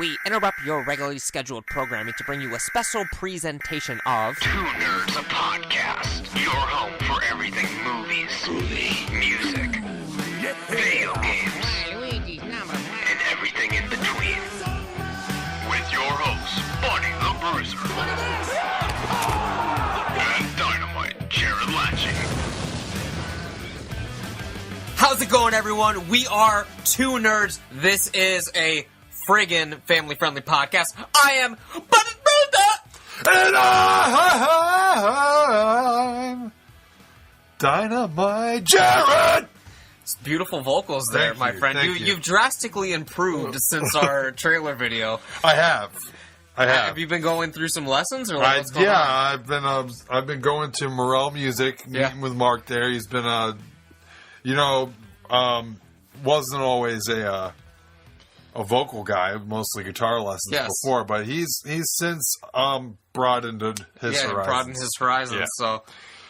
we interrupt your regularly scheduled programming to bring you a special presentation of Two Nerds, a podcast. Your home for everything movies, music, video games, and everything in between. With your hosts, Bunny the Bruiser, and Dynamite Jared Latching. How's it going, everyone? We are Two Nerds. This is a friggin' family-friendly podcast. I am Bunny Bruiser, and I'm Dynamite Jared. It's beautiful vocals there, Thank my you, friend. thank you. You've drastically improved since our trailer video. I have. Have you been going through some lessons, or what's going on? I've been going to Morel Music, meeting with Mark there. He's been wasn't always a vocal guy, mostly guitar lessons before, but he's since broadened his horizons. Broadened his horizons, so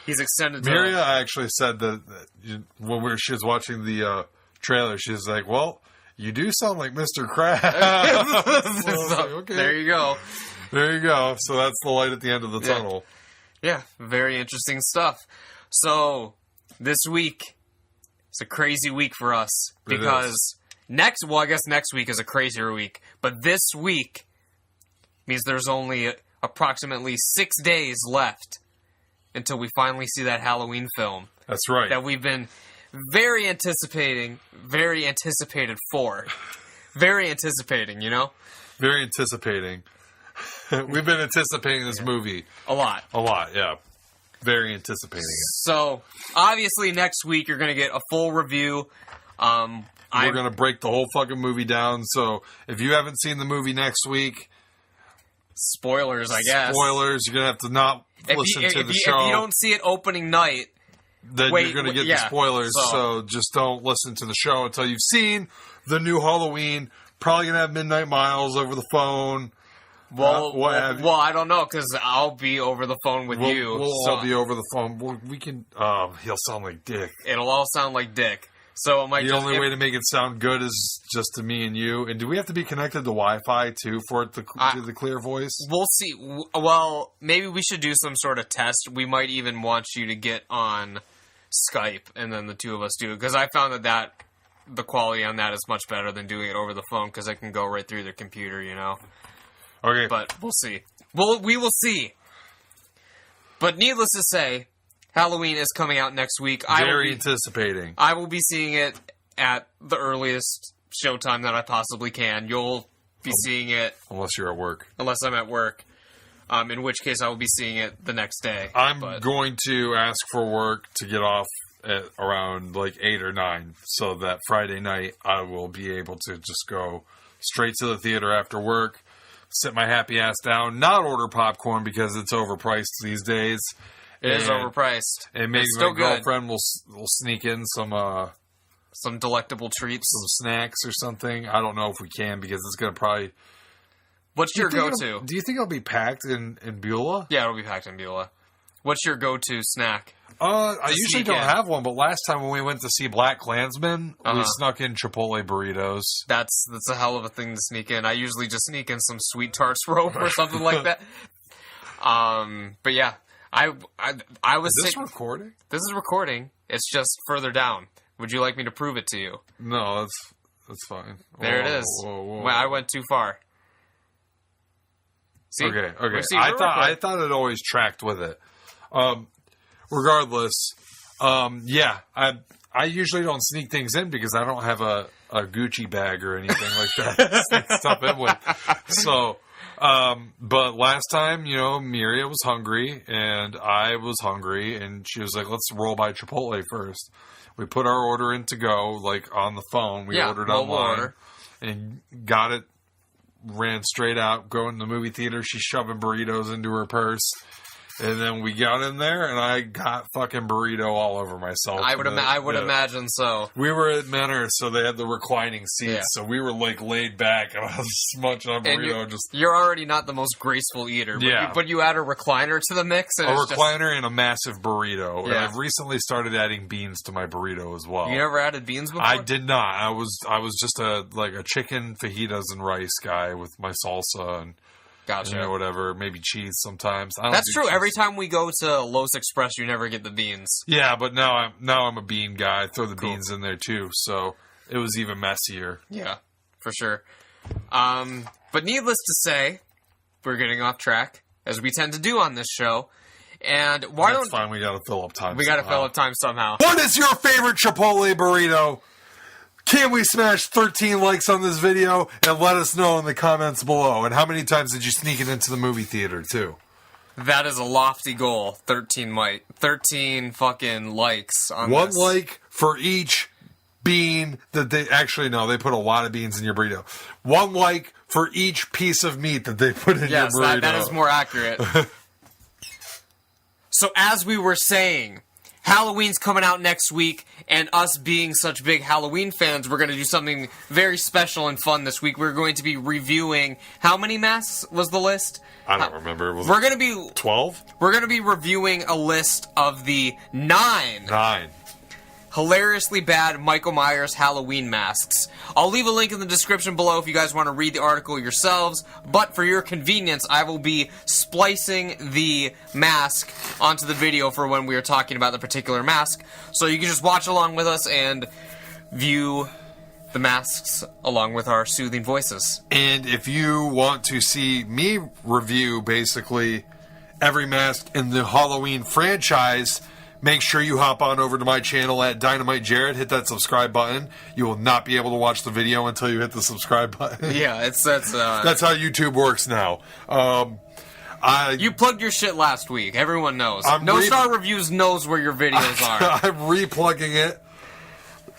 he's extended. Maria actually said that when she was watching the trailer, she was like, "Well, you do sound like Mr. Krabs." Okay. There you go. There you go. So that's the light at the end of the tunnel. Yeah, very interesting stuff. So this week, it's a crazy week for us because next week is a crazier week, but this week means there's only approximately 6 days left until we finally see that Halloween film. That's right. That we've been very anticipated for. Very anticipating, you know? Very anticipating. We've been anticipating this movie. A lot, yeah. Very anticipating it. So, obviously, next week you're going to get a full review. We're going to break the whole fucking movie down. So, if you haven't seen the movie next week... Spoilers, I guess. Spoilers. You're going to have to not listen to the show. If you don't see it opening night... Then you're going to get the spoilers. So, just don't listen to the show until you've seen the new Halloween. Probably going to have Midnight Miles over the phone. Well, I don't know, because I'll be over the phone with you. We'll all be over the phone. We can... he'll sound like Dick. It'll all sound like Dick. So it might the only way to make it sound good is just to me and you. And do we have to be connected to Wi-Fi, too, for it to do the clear voice? We'll see. Well, maybe we should do some sort of test. We might even want you to get on Skype, and then the two of us do it. Because I found that the quality on that is much better than doing it over the phone, because I can go right through their computer, you know? Okay. But we'll see. We will see. But needless to say, Halloween is coming out next week. Very anticipating. I will be seeing it at the earliest showtime that I possibly can. You'll be seeing it... Unless you're at work. Unless I'm at work. In which case I will be seeing it the next day. I'm going to ask for work to get off at around like 8 or 9. So that Friday night I will be able to just go straight to the theater after work. Sit my happy ass down, not order popcorn because it's overpriced these days. It is overpriced. And maybe my girlfriend will sneak in some delectable treats, some snacks or something. I don't know if we can because it's going to probably... What's your go-to? Do you think it'll be packed in Beulah? Yeah, it'll be packed in Beulah. What's your go-to snack? I usually don't have one, but last time when we went to see Black Klansman, we snuck in Chipotle burritos. That's a hell of a thing to sneak in. I usually just sneak in some sweet tarts rope or something like that. But yeah, I was. Is this recording? This is recording. It's just further down. Would you like me to prove it to you? No, that's fine. There it is. Whoa. I went too far. See? Okay. I thought it always tracked with it. Regardless, I usually don't sneak things in because I don't have a Gucci bag or anything like that to sneak stuff in with. So, but last time, Miria was hungry and I was hungry, and she was like, "Let's roll by Chipotle first." We put our order in to go, like on the phone. We ordered online and got it. Ran straight out, going to the movie theater. She's shoving burritos into her purse. And then we got in there, and I got fucking burrito all over myself. I would imagine so. We were at Menor, so they had the reclining seats, so we were like laid back, and I was munching on burrito. You're already not the most graceful eater, but you add a recliner to the mix. And recliner and a massive burrito. Yeah. And I've recently started adding beans to my burrito as well. You never added beans before? I did not. I was just a chicken fajitas and rice guy with my salsa and. Gotcha. Whatever, maybe cheese sometimes. That's true. Cheese. Every time we go to Los Express, you never get the beans. Yeah, but now I'm a bean guy. I throw the beans in there too, so it was even messier. Yeah, for sure. But needless to say, we're getting off track, as we tend to do on this show. And That's fine. We got to fill up time. We got to fill up time somehow. What is your favorite Chipotle burrito? Can we smash 13 likes on this video and let us know in the comments below? And how many times did you sneak it into the movie theater, too? That is a lofty goal. 13 fucking likes on One this. like for each bean that they... Actually, no, they put a lot of beans in your burrito. One like for each piece of meat that they put in your burrito. Yes, that is more accurate. So, as we were saying... Halloween's coming out next week, and us being such big Halloween fans, we're going to do something very special and fun this week. We're going to be reviewing... How many masks was the list? I don't remember. We're going to be... 12? We're going to be reviewing a list of the 9 hilariously bad Michael Myers Halloween masks. I'll leave a link in the description below if you guys want to read the article yourselves, but for your convenience, I will be splicing the mask onto the video for when we are talking about the particular mask, so you can just watch along with us and view the masks along with our soothing voices. And if you want to see me review basically every mask in the Halloween franchise, make sure you hop on over to my channel at Dynamite Jared. Hit that subscribe button. You will not be able to watch the video until you hit the subscribe button. Yeah, that's how YouTube works now. You plugged your shit last week. Everyone knows. No Star Reviews knows where your videos are. I'm replugging it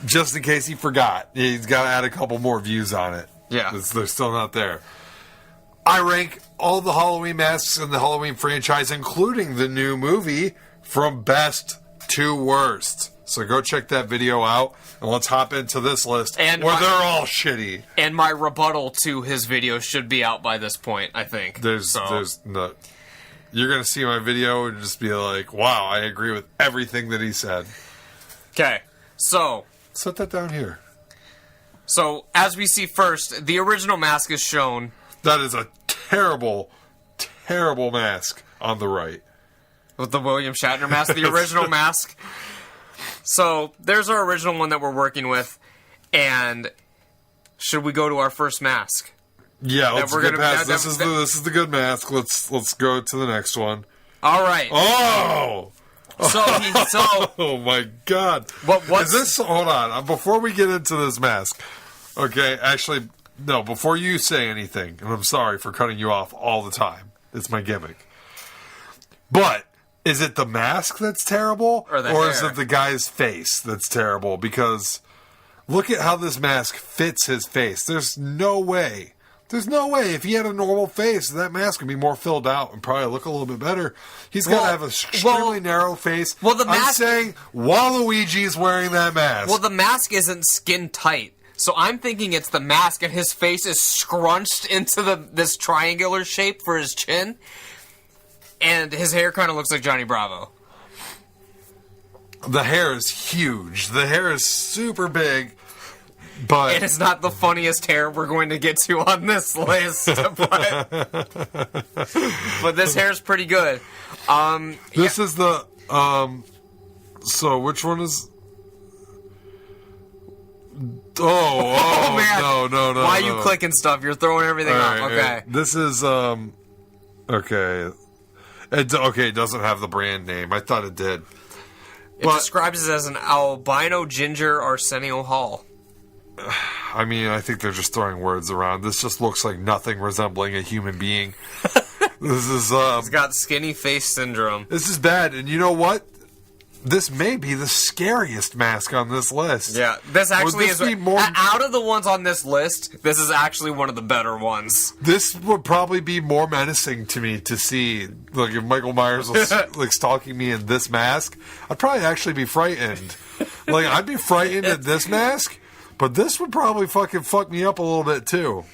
just in case he forgot. He's got to add a couple more views on it. Yeah. They're still not there. I rank all the Halloween masks in the Halloween franchise, including the new movie, from best to worst. So go check that video out, and let's hop into this list where they're all shitty. And my rebuttal to his video should be out by this point, I think. There's no... You're going to see my video and just be like, wow, I agree with everything that he said. Okay, so... Set that down here. So, as we see first, the original mask is shown. That is a terrible, terrible mask on the right. With the William Shatner mask, the original mask. So, there's our original one that we're working with. And should we go to our first mask? Yeah, let's get past this. This is the good mask. Let's go to the next one. All right. Oh! Oh my God! What's is this? Hold on. Before we get into this mask, okay? Actually, no. Before you say anything, and I'm sorry for cutting you off all the time. It's my gimmick. But is it the mask that's terrible, or is it the guy's face that's terrible? Because look at how this mask fits his face. There's no way. If he had a normal face, that mask would be more filled out and probably look a little bit better. He's got to have an extremely narrow face. Well, the mask... I'm saying Waluigi's wearing that mask. Well, the mask isn't skin tight. So I'm thinking it's the mask and his face is scrunched into this triangular shape for his chin. And his hair kind of looks like Johnny Bravo. The hair is huge. The hair is super big. But it is not the funniest hair we're going to get to on this list. But this hair is pretty good. This is the... So, which one is... Oh man. No. Why are you clicking stuff? You're throwing everything off. Okay. Right. This is... Okay. It doesn't have the brand name. I thought it did. It describes it as an albino ginger Arsenio Hall. I mean, I think they're just throwing words around. This just looks like nothing resembling a human being. This is... He's got skinny face syndrome. This is bad, and you know what? this may be the scariest mask on this list. Yeah, this actually this is... be more- out of the ones on this list, this is actually one of the better ones. This would probably be more menacing to me to see. Like, if Michael Myers was like stalking me in this mask, I'd probably actually be frightened. Like, I'd be frightened at this mask, but this would probably fucking fuck me up a little bit too.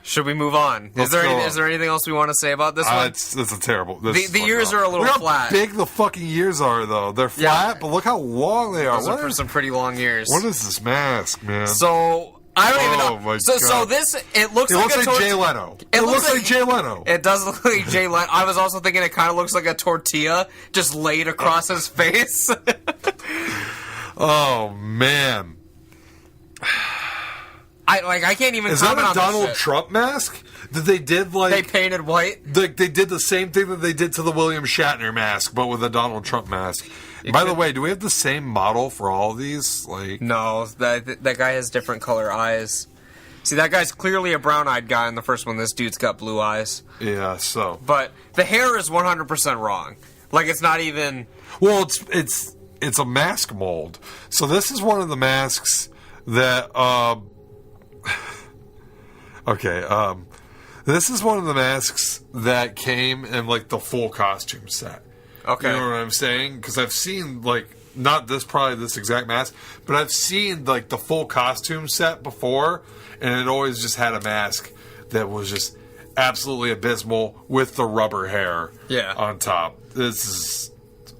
Should we move on? Is there anything else we want to say about this one? It's a terrible... The ears are a little Look flat. how big the fucking ears are, though. They're flat, but look how long they are. Those are some pretty long ears. What is this mask, man? So, I don't even know. Oh, my so God. this, it looks like Jay Leno. It looks like Jay Leno. It does look like Jay Leno. I was also thinking it kind of looks like a tortilla just laid across his face. Oh, man. I can't even Is that comment a on Donald this shit. Trump mask? That they did, like... They painted white? They did the same thing that they did to the William Shatner mask, but with a Donald Trump mask. By the way, do we have the same model for all of these? Like, no, that guy has different color eyes. See, that guy's clearly a brown-eyed guy in the first one. This dude's got blue eyes. yeah, so... But the hair is 100% wrong. Like, it's not even... Well, it's a mask mold. So this is one of the masks that... Okay, this is one of the masks that came in, like, the full costume set. Okay. You know what I'm saying? Because I've seen, like, not probably this exact mask, but I've seen, like, the full costume set before, and it always just had a mask that was just absolutely abysmal with the rubber hair on top. This is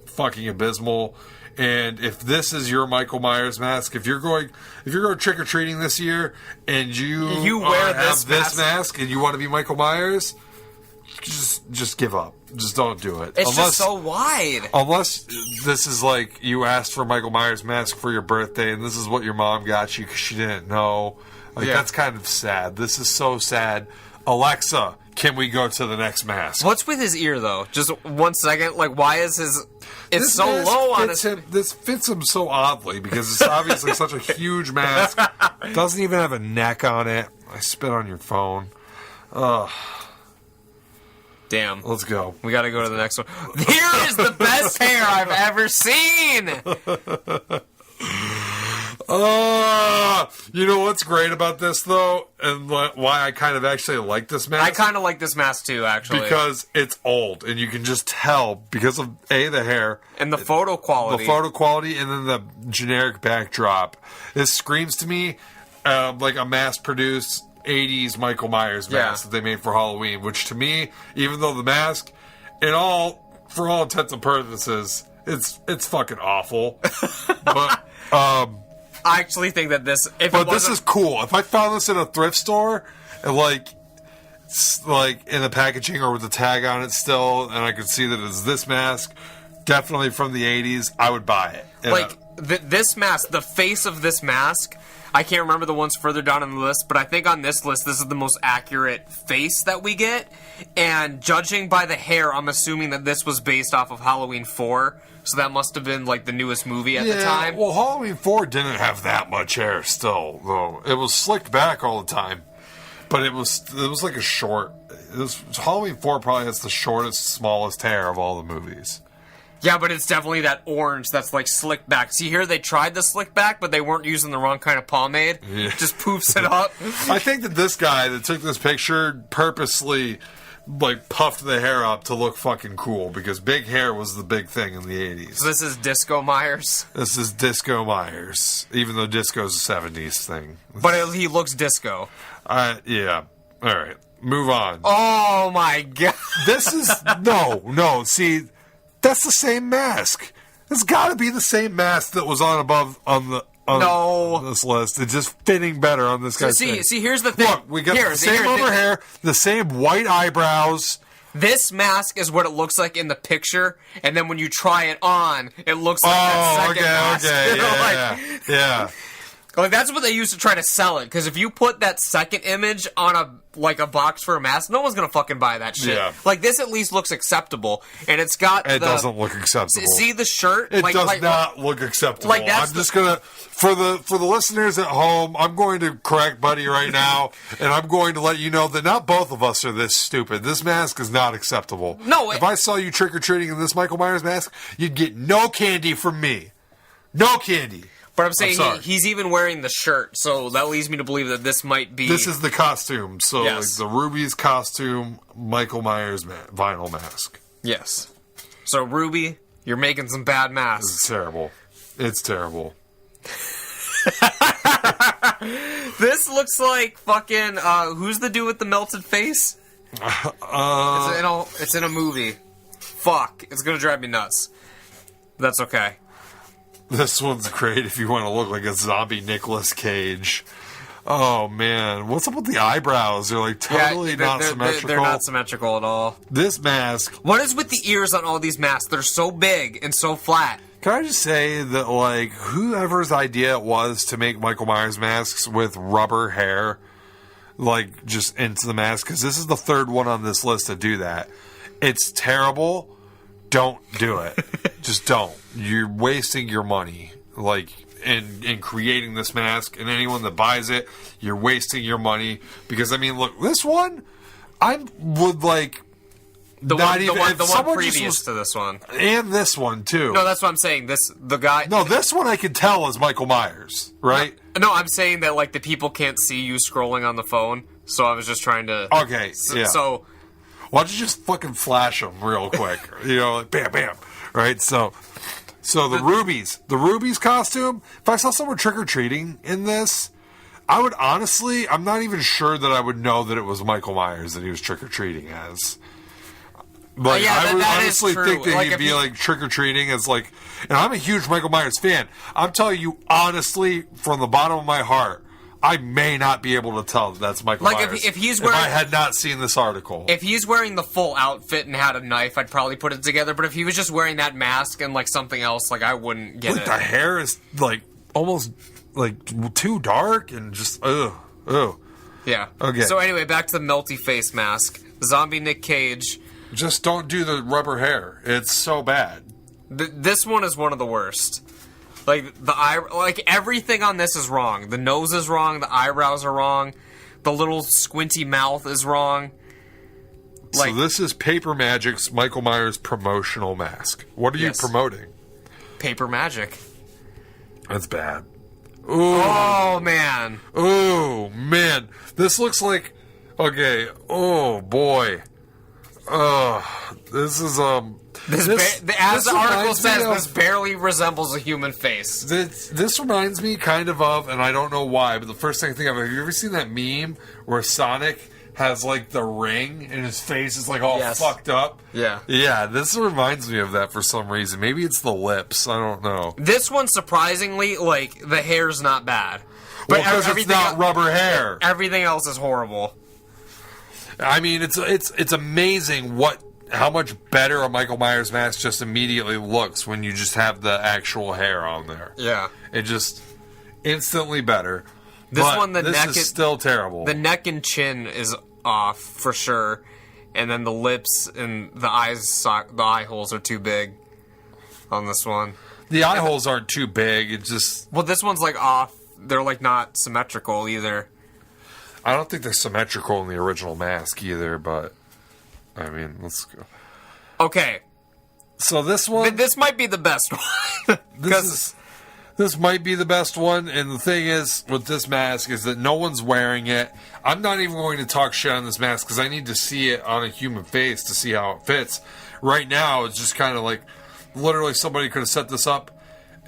fucking abysmal. And if this is your Michael Myers mask, if you're going trick-or-treating this year and you wear have this mask and you want to be Michael Myers, just give up. Just don't do it. It's just so wide. Unless this is like you asked for Michael Myers mask for your birthday and this is what your mom got you because she didn't know. Like, that's kind of sad. This is so sad. Alexa, can we go to the next mask? What's with his ear, though? Just 1 second. Like, why is his... It's this so low on his... This fits him so oddly because it's obviously such a huge mask. Doesn't even have a neck on it. I spit on your phone. Ugh. Damn. Let's go. We gotta go to the next one. Here is the best hair I've ever seen! You know what's great about this, though? And why I kind of actually like this mask? I kind of like this mask, too, actually. Because it's old, and you can just tell because of, A, the hair. And the photo quality. The photo quality, and then the generic backdrop. This screams to me like a mass-produced 80s Michael Myers mask that they made for Halloween, which to me, even though the mask, for all intents and purposes, it's fucking awful. But... I actually think that this... this is cool. If I found this in a thrift store, and like in the packaging or with the tag on it still, and I could see that it's this mask, definitely from the 80s, I would buy it. This mask, the face of this mask, I can't remember the ones further down on the list, but I think on this list, this is the most accurate face that we get. And judging by the hair, I'm assuming that this was based off of Halloween 4. So that must have been, like, the newest movie at the time. Well, Halloween 4 didn't have that much hair still, though. It was slicked back all the time. But it was like a short... Halloween 4 probably has the shortest, smallest hair of all the movies. Yeah, but it's definitely that orange that's, like, slicked back. See, here they tried the slick back, but they weren't using the wrong kind of pomade. Yeah. Just poofs it up. I think that this guy that took this picture purposely... like puffed the hair up to look fucking cool because big hair was the big thing in the 80s. So this is Disco Myers? This is Disco Myers, even though disco's a 70s thing. But he looks disco. Yeah. All right. Move on. Oh my god. This is... No. See, that's the same mask. It's got to be the same mask that was on this list. It's just fitting better on this guy's face. See, here's the thing. Look, we got the same over hair, the same white eyebrows. This mask is what it looks like in the picture, and then when you try it on, it looks like that second mask. Okay, yeah. Like, that's what they used to try to sell it, because if you put that second image on a box for a mask, no one's gonna fucking buy that shit. Yeah. Like, this at least looks acceptable, and it's got It doesn't look acceptable. See the shirt? It does not look acceptable. Like, that's I'm just gonna, for the listeners at home, I'm going to correct Buddy right now, and I'm going to let you know that not both of us are this stupid. This mask is not acceptable. No, if I saw you trick-or-treating in this Michael Myers mask, you'd get no candy from me. No candy. But I'm saying he's even wearing the shirt, so that leads me to believe that this might be... This is the costume. So, Yes. like, the Ruby's costume, Michael Myers vinyl mask. Yes. So, Ruby, you're making some bad masks. It's terrible. It's terrible. This looks like fucking... who's the dude with the melted face? It's in a movie. Fuck. It's gonna drive me nuts. That's okay. This one's great if you want to look like a zombie Nicolas Cage. Oh, man. What's up with the eyebrows? They're like totally not symmetrical. They're not symmetrical at all. This mask... What is with the ears on all these masks? They're so big and so flat. Can I just say that, like, whoever's idea it was to make Michael Myers masks with rubber hair, like, just into the mask, because this is the third one on this list to do that. It's terrible. Don't do it. Just don't. You're wasting your money, like, in creating this mask, and anyone that buys it, you're wasting your money, because, I mean, look, this one, I would, like... The one previous to this one. And this one, too. No, that's what I'm saying. The guy... No, this one I could tell is Michael Myers, right? No, I'm saying that, like, the people can't see you scrolling on the phone, so I was just trying to... Okay, yeah. So... Why don't you just fucking flash them real quick? You know, like, bam, bam. Right? So the Ruby's costume, if I saw someone trick-or-treating in this, I would honestly, I'm not even sure that I would know that it was Michael Myers that he was trick-or-treating as. Like, I would honestly think that he'd be like trick-or-treating as like, and I'm a huge Michael Myers fan. I'm telling you honestly, from the bottom of my heart, I may not be able to tell that's Michael Myers. Like, if he's wearing... If I had not seen this article. If he's wearing the full outfit and had a knife, I'd probably put it together. But if he was just wearing that mask and, like, something else, like, I wouldn't get it. The hair is, like, almost, like, too dark and just, ugh. Yeah. Okay. So, anyway, back to the melty face mask. Zombie Nick Cage. Just don't do the rubber hair. It's so bad. This one is one of the worst. Like, everything on this is wrong. The nose is wrong, the eyebrows are wrong, the little squinty mouth is wrong. Like, so this is Paper Magic's Michael Myers promotional mask. What are you promoting? Paper Magic. That's bad. Ooh. Oh, man. Oh, man. This looks like... Okay. Oh, boy. This is, as the article says, this barely resembles a human face. This reminds me kind of, and I don't know why, but the first thing I think of, have you ever seen that meme where Sonic has, like, the ring and his face is, like, all fucked up? Yeah. Yeah, this reminds me of that for some reason. Maybe it's the lips. I don't know. This one, surprisingly, like, the hair's not bad. But because it's not rubber hair. Everything else is horrible. I mean, it's amazing how much better a Michael Myers mask just immediately looks when you just have the actual hair on there. Yeah. It just instantly better. This one, the neck is still terrible. The neck and chin is off for sure, and then the lips and the eye holes are too big on this one. The eye holes aren't too big. It just this one's like off. They're like not symmetrical either. I don't think they're symmetrical in the original mask either, but I mean, let's go. Okay. So this one... This might be the best one. This might be the best one, and the thing is, with this mask, is that no one's wearing it. I'm not even going to talk shit on this mask, because I need to see it on a human face to see how it fits. Right now, it's just kind of like, literally somebody could have set this up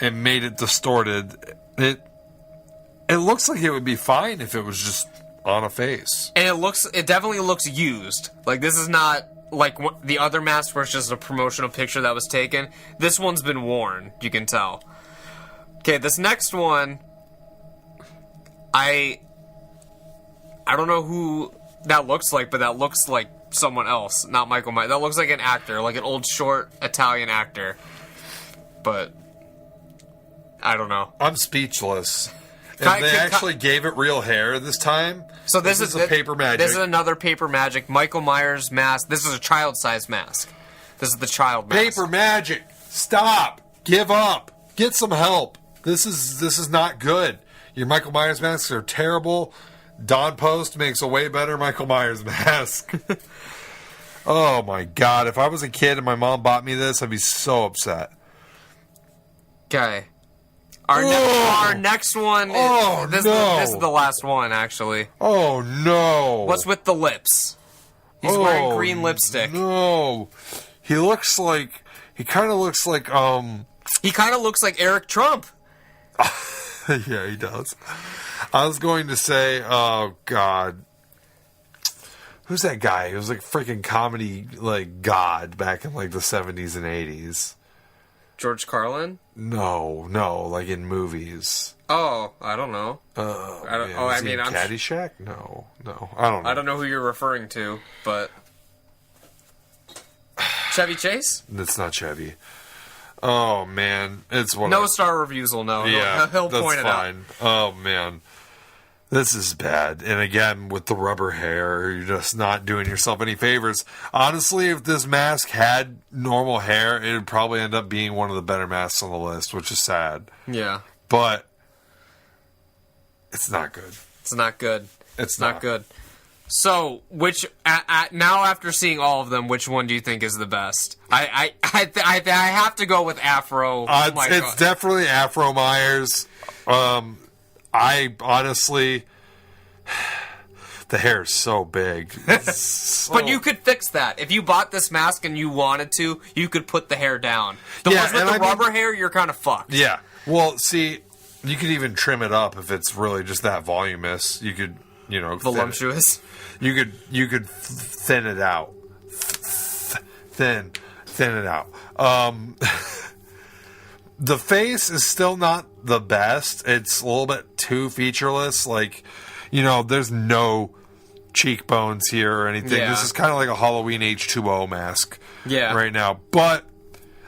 and made it distorted. It looks like it would be fine if it was just on a face. And it definitely looks used. Like, this is not like the other mask where it's just a promotional picture that was taken. This one's been worn, you can tell. Okay, this next one, I don't know who that looks like, but that looks like someone else, not Michael Myers. That looks like an actor, like an old short Italian actor. But I don't know. I'm speechless. And they actually gave it real hair this time. So this is a paper magic. This is another paper magic. Michael Myers mask. This is a child-sized mask. This is the child mask. Paper magic. Stop. Give up. Get some help. This is not good. Your Michael Myers masks are terrible. Don Post makes a way better Michael Myers mask. Oh my god. If I was a kid and my mom bought me this, I'd be so upset. Okay. Our next one. This is the last one, actually. Oh no! What's with the lips? He's wearing green lipstick. No, he kind of looks like He kind of looks like Eric Trump. Yeah, he does. I was going to say, oh god, who's that guy? He was like freaking comedy like god back in like the 70s and 80s. George Carlin? No, like in movies. Oh, I don't know. Caddyshack? No, I don't know. I don't know who you're referring to, but Chevy Chase? It's not Chevy. Oh man, it's one. No star reviews will know. Yeah, he'll that's point it fine. Oh man, this is bad. And again, with the rubber hair, you're just not doing yourself any favors. Honestly, if this mask had normal hair, it would probably end up being one of the better masks on the list, which is sad. Yeah, but it's not good. It's not good. It's not good. So, now after seeing all of them, which one do you think is the best? I have to go with Afro. It's definitely Afro Myers. I honestly, the hair is so big. But you could fix that. If you bought this mask and you wanted to, you could put the hair down. The ones with the rubber hair, you're kind of fucked. Yeah. Well, see, you could even trim it up if it's really just that voluminous. You could, voluptuous. You could thin it out. Thin it out. The face is still not the best. It's a little bit too featureless. Like, there's no cheekbones here or anything. Yeah. This is kind of like a Halloween H2O mask right now. But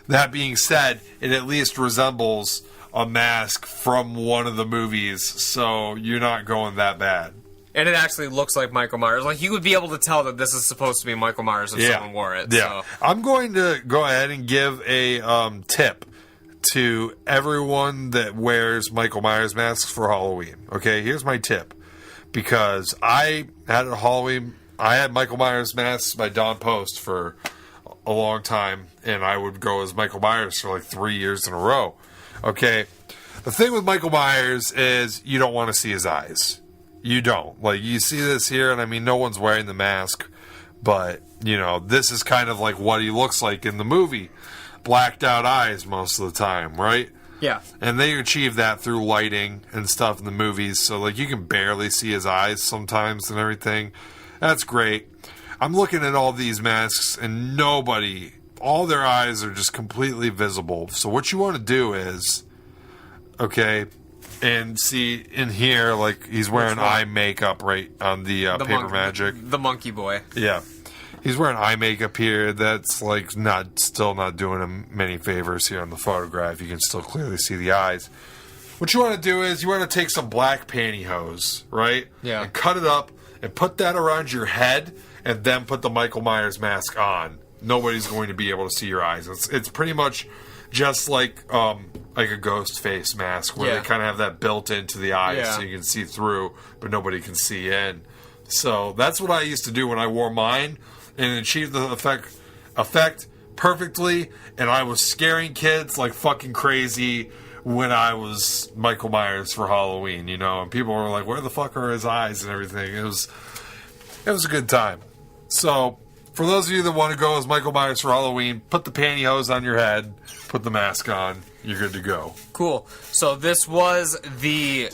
that being said, it at least resembles a mask from one of the movies, so you're not going that bad. And it actually looks like Michael Myers. Like, you would be able to tell that this is supposed to be Michael Myers if someone wore it. Yeah. So. I'm going to go ahead and give a tip to everyone that wears Michael Myers masks for Halloween. Okay, here's my tip. Because I had Michael Myers masks by Don Post for a long time, and I would go as Michael Myers for like 3 years in a row. Okay, the thing with Michael Myers is you don't want to see his eyes. You don't. Like, you see this here, and I mean, no one's wearing the mask, but, this is kind of like what he looks like in the movie. Blacked out eyes most of the time, right? Yeah. And they achieve that through lighting and stuff in the movies, so, like, you can barely see his eyes sometimes and everything. That's great. I'm looking at all these masks, and all their eyes are just completely visible. So what you want to do is, okay, and see in here, like, he's wearing eye makeup right on the paper magic. The monkey boy. Yeah. He's wearing eye makeup here. That's, like, still not doing him many favors here on the photograph. You can still clearly see the eyes. What you want to do is you want to take some black pantyhose, right? Yeah. And cut it up and put that around your head and then put the Michael Myers mask on. Nobody's going to be able to see your eyes. It's pretty much just like a ghost face mask where they kind of have that built into the eyes so you can see through, but nobody can see in. So that's what I used to do when I wore mine, and it achieved the effect perfectly, and I was scaring kids like fucking crazy when I was Michael Myers for Halloween, and people were like, where the fuck are his eyes and everything. It was a good time. So for those of you that want to go as Michael Myers for Halloween, put the pantyhose on your head, put the mask on, you're good to go. Cool. So this was the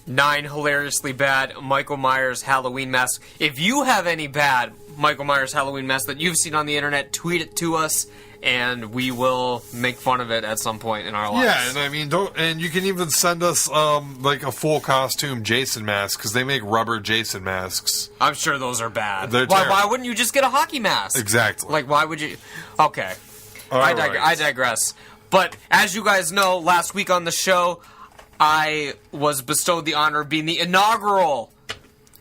9 hilariously bad Michael Myers Halloween masks. If you have any bad Michael Myers Halloween masks that you've seen on the internet, tweet it to us, and we will make fun of it at some point in our lives. Yeah, and I mean, and you can even send us like a full costume Jason mask, because they make rubber Jason masks. I'm sure those are bad. Why wouldn't you just get a hockey mask? Exactly. Like, why would you? Okay. I digress. But as you guys know, last week on the show, I was bestowed the honor of being the inaugural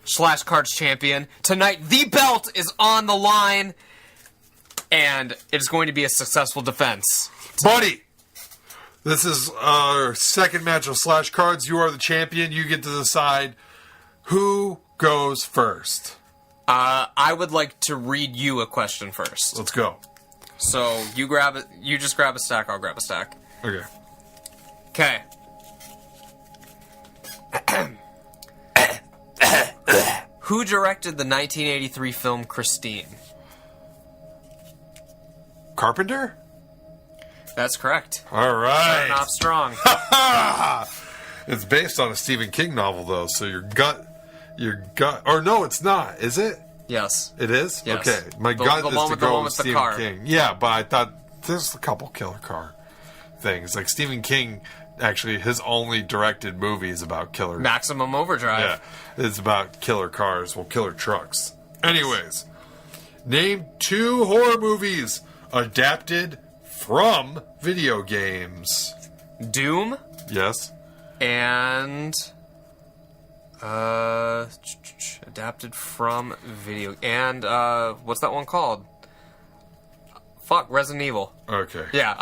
Slash Cards champion. Tonight, the belt is on the line, and it's going to be a successful defense. Buddy, this is our second match of Slash Cards. You are the champion. You get to decide who goes first. I would like to read you a question first. Let's go. So you grab it. You just grab a stack. I'll grab a stack. Okay. Okay. Who directed the 1983 film Christine? Carpenter? That's correct. All right. Starting off strong. It's based on a Stephen King novel, though, so your gut, or no, it's not, is it? Yes. It is? Yes. Okay. My gut is to go with the Stephen car. King. Yeah, but I thought there's a couple killer car things. Like Stephen King, actually, his only directed movie is about killer. Maximum Overdrive. Yeah, it's about killer cars, well, killer trucks. Anyways, name 2 horror movies adapted from video games. Doom Yes. and adapted from video and what's that one called? Fuck, Resident Evil. Okay. Yeah,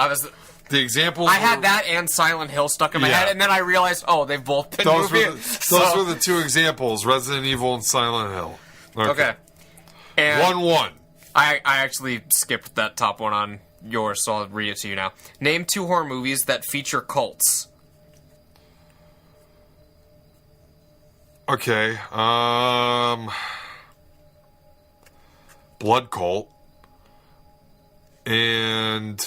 The examples. I had that and Silent Hill stuck in my head, and then I realized, oh, they've both been Those movies. were the 2 examples: Resident Evil and Silent Hill. Okay. And 1-1. I actually skipped that top one on yours, so I'll read it to you now. Name 2 horror movies that feature cults. Okay. Blood Cult and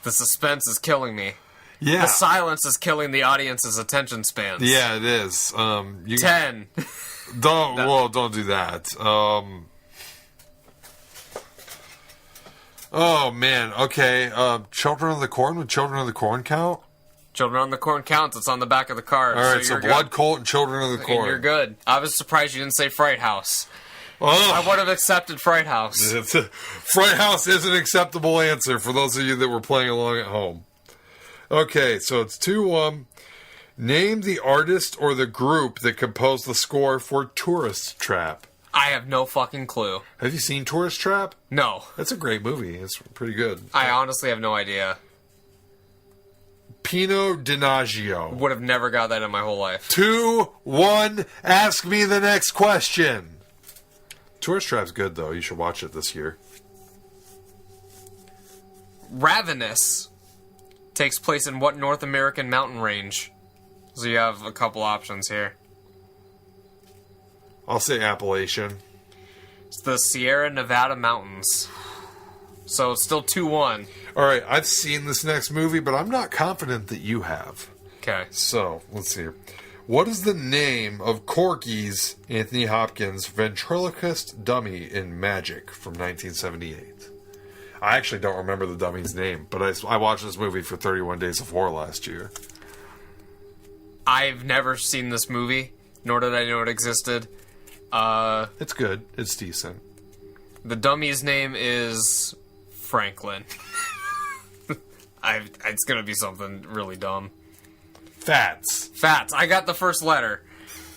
The suspense is killing me. yeah, The silence is killing the audience's attention spans. yeah, it is. 10. Don't do that. Oh man. Okay. Children of the Corn. Would Children of the Corn count? Children on the Corn counts. It's on the back of the card. All right. So you're Blood good. Cult and Children of the And Corn. you're good. I was surprised you didn't say Fright House. Oh. I would have accepted Fright House. Fright House is an acceptable answer for those of you that were playing along at home. Okay, so it's 2-1. Name the artist or the group that composed the score for Tourist Trap. I have no fucking clue. Have you seen Tourist Trap? No. That's a great movie. It's pretty good. I honestly have no idea. Pino Donaggio. Would have never got that in my whole life. 2-1. Ask me the next question. Tourist Trap's good, though. You should watch it this year. Ravenous takes place in what North American mountain range? So you have a couple options here. I'll say Appalachian. It's the Sierra Nevada mountains. So it's still 2-1. All right, I've seen this next movie, but I'm not confident that you have. Okay. So, let's see here. What is the name of Corky's Anthony Hopkins ventriloquist dummy in Magic from 1978? I actually don't remember the dummy's name, but I watched this movie for 31 Days of Horror last year. I've never seen this movie, nor did I know it existed. It's good. It's decent. The dummy's name is Franklin. It's gonna be something really dumb. Fats. I got the first letter.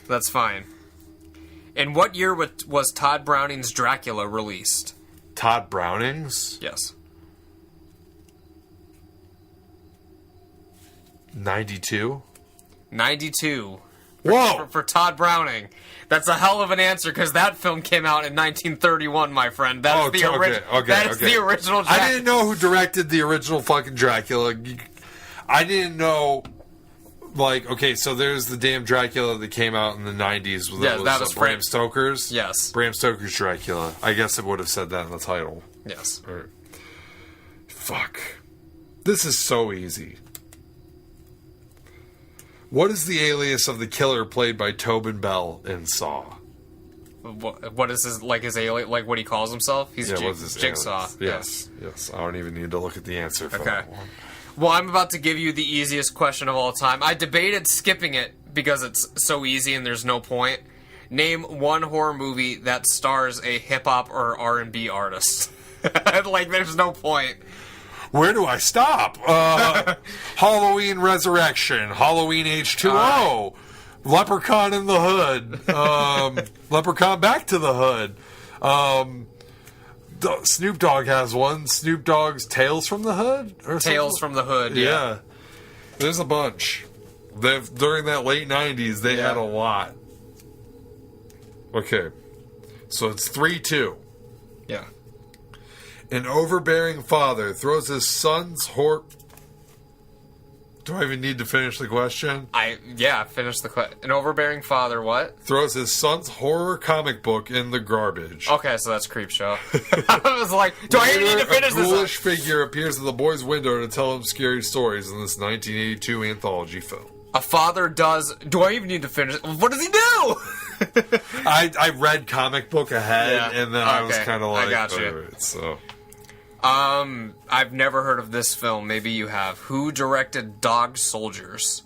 That's fine. In what year was Todd Browning's Dracula released? Todd Browning's? Yes. 92? 92. Whoa! For Todd Browning. That's a hell of an answer, because that film came out in 1931, my friend. That is the original Dracula. I didn't know who directed the original fucking Dracula. I didn't know... Like, okay, so there's the damn Dracula that came out in the 90s. That was Bram Stoker's? Yes. Bram Stoker's Dracula. I guess it would have said that in the title. Yes. Right. Fuck. This is so easy. What is the alias of the killer played by Tobin Bell in Saw? What is his alien, like what he calls himself? He's what's his Jigsaw. alias? Yes. I don't even need to look at the answer for that one. Well, I'm about to give you the easiest question of all time. I debated skipping it because it's so easy and there's no point. Name one horror movie that stars a hip-hop or R&B artist. Like, there's no point. Where do I stop? Halloween Resurrection, Halloween H2O, Leprechaun in the Hood, Leprechaun Back to the Hood. Snoop Dogg has one. Snoop Dogg's Tales from the Hood? Or Tales from the Hood, yeah. There's a bunch. During that late 90s, they had a lot. Okay. So it's 3-2. Yeah. An overbearing father throws his son's Do I even need to finish the question? Finish the question. An overbearing father, what? Throws his son's horror comic book in the garbage. Okay, so that's Creepshow. I was like, do I even need to finish this? A ghoulish figure appears at the boy's window to tell him scary stories in this 1982 anthology film. A father does... Do I even need to finish? What does he do? I read comic book ahead, and then I was kind of like... I got you. Right, so... I've never heard of this film. Maybe you have. Who directed Dog Soldiers?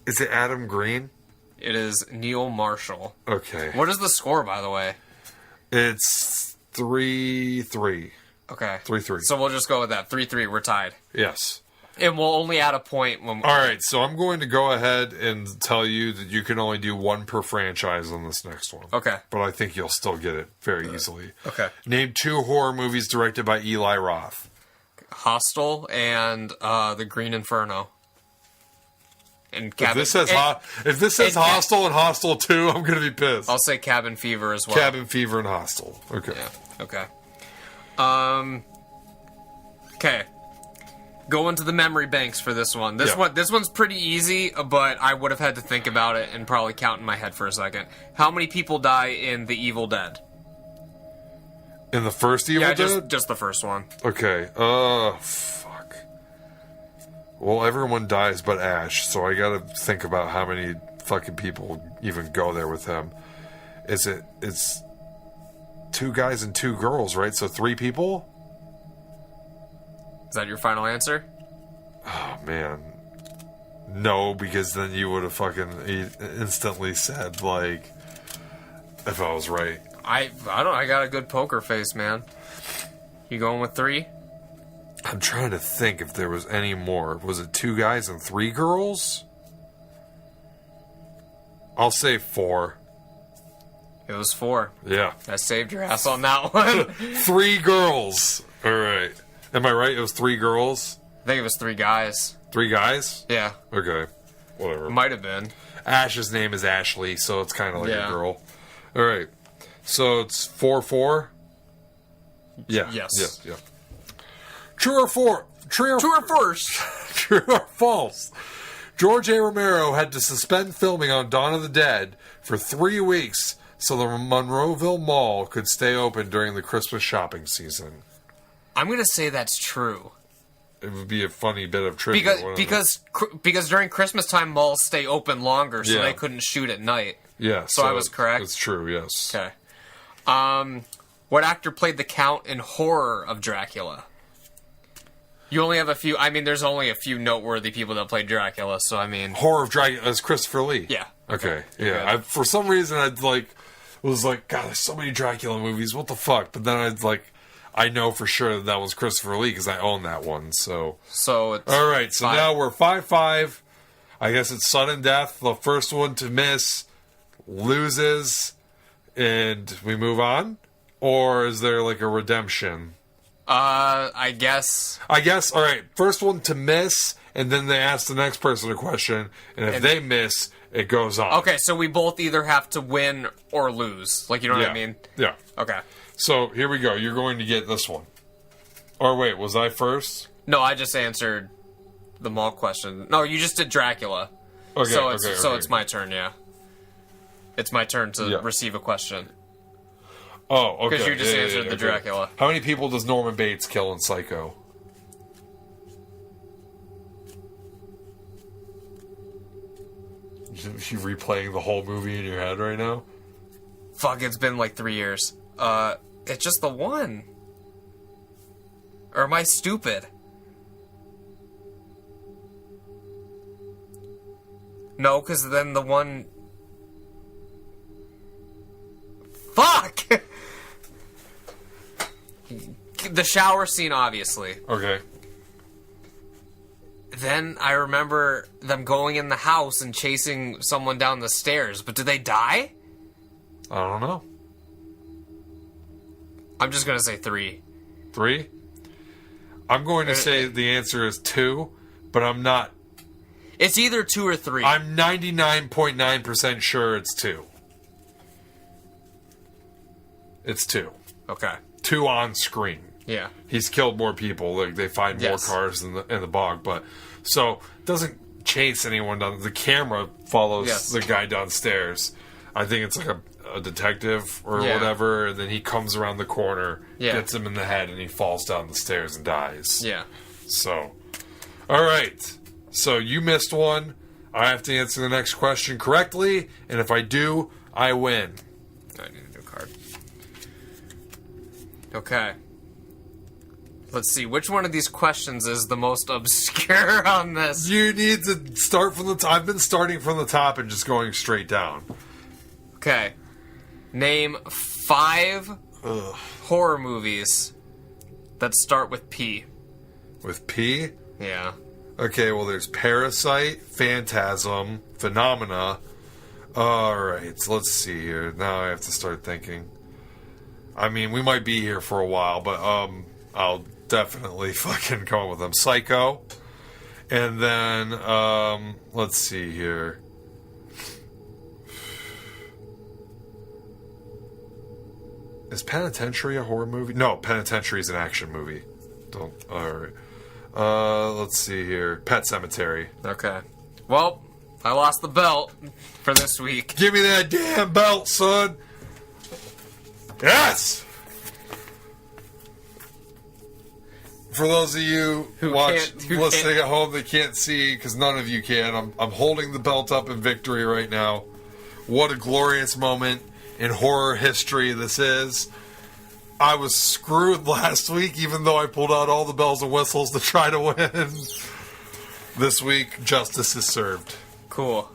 Is it Adam Green? It is Neil Marshall. Okay. What is the score, by the way? It's 3-3. Okay. 3-3. So we'll just go with that. 3-3. We're tied. Yes. And we'll only add a point when... All right, so I'm going to go ahead and tell you that you can only do one per franchise on this next one. Okay. But I think you'll still get it very easily. Okay. Name 2 horror movies directed by Eli Roth. Hostel and The Green Inferno. And If this says Hostel and Hostel 2, I'm going to be pissed. I'll say Cabin Fever as well. Cabin Fever and Hostel. Okay. Yeah. Okay. Okay. Go into the memory banks for this one. This one's pretty easy, but I would have had to think about it and probably count in my head for a second. How many people die in The Evil Dead? In the first Evil Dead? Yeah, just the first one. Okay. Fuck. Well, everyone dies but Ash, so I gotta think about how many fucking people even go there with him. It's 2 guys and 2 girls, right? So 3 people? Is that your final answer? Oh, man. No, because then you would have fucking instantly said, like, if I was right. I got a good poker face, man. You going with 3? I'm trying to think if there was any more. Was it 2 guys and 3 girls? I'll say 4. It was 4. Yeah. I saved your ass on that one. 3 girls. All right. Am I right? It was 3 girls? I think it was 3 guys. 3 guys? Yeah. Okay. Whatever. Might have been. Ash's name is Ashley, so it's kind of like Yeah. a girl. All right. So it's 4-4? Yeah. Yes. Yeah. True or false? True or false? True or false? George A. Romero had to suspend filming on Dawn of the Dead for 3 weeks so the Monroeville Mall could stay open during the Christmas shopping season. I'm going to say that's true. It would be a funny bit of trivia. Because during Christmas time, malls stay open longer, so Yeah. they couldn't shoot at night. Yeah. So I was correct? It's true, yes. Okay. What actor played the Count in Horror of Dracula? You only have a few... I mean, there's only a few noteworthy people that played Dracula, so I mean... Horror of Dracula as Christopher Lee. Yeah. Okay. Yeah. For some reason, was like, God, there's so many Dracula movies. What the fuck? But then I know for sure that was Christopher Lee because I own that one. So it's all right. So 5. now we're 5-5. I guess it's sudden death. The first one to miss loses, and we move on. Or is there like a redemption? I guess. All right. First one to miss, and then they ask the next person a question, and if they miss, it goes on. Okay, so we both either have to win or lose. Like, you know what I mean? Yeah. Okay. So here we go. You're going to get this one. Or wait, was I first? No, I just answered the mall question. No, you just did Dracula. Okay. So it's my turn. Yeah. It's my turn to receive a question. Oh, okay. Because you just answered the Dracula. How many people does Norman Bates kill in Psycho? You replaying the whole movie in your head right now? Fuck, it's been like 3 years. It's just the one. Or am I stupid? No, because then the one Fuck! The shower scene, obviously. Okay. Then I remember them going in the house and chasing someone down the stairs. But did they die? I don't know. I'm just gonna say 3. 3? I'm going to say the answer is 2, but I'm not. It's either 2 or 3. I'm 99.9% sure it's 2. It's 2. Okay. 2 on screen. Yeah. He's killed more people. Like, they find more cars in the bog, but so doesn't chase anyone down. The camera follows the guy downstairs. I think it's like a detective or whatever, and then he comes around the corner, gets him in the head, and he falls down the stairs and dies. Yeah. So, all right. So you missed one. I have to answer the next question correctly, and if I do, I win. I need a new card. Okay. Let's see, which one of these questions is the most obscure on this? You need to start from the top. I've been starting from the top and just going straight down. Okay. Name 5 horror movies that start with P. With P? Yeah. Okay, well, there's Parasite, Phantasm, Phenomena. Alright, so let's see here. Now I have to start thinking. I mean, we might be here for a while, but I'll definitely fucking come up with them. Psycho. And then, let's see here. Is Penitentiary a horror movie? No, Penitentiary is an action movie. Don't. Alright. Let's see here. Pet Cemetery. Okay. Well, I lost the belt for this week. Give me that damn belt, son! Yes! For those of you who listening at home that can't see, because none of you can, I'm holding the belt up in victory right now. What a glorious moment in horror history this is. I was screwed last week, even though I pulled out all the bells and whistles to try to win. This week, justice is served. Cool.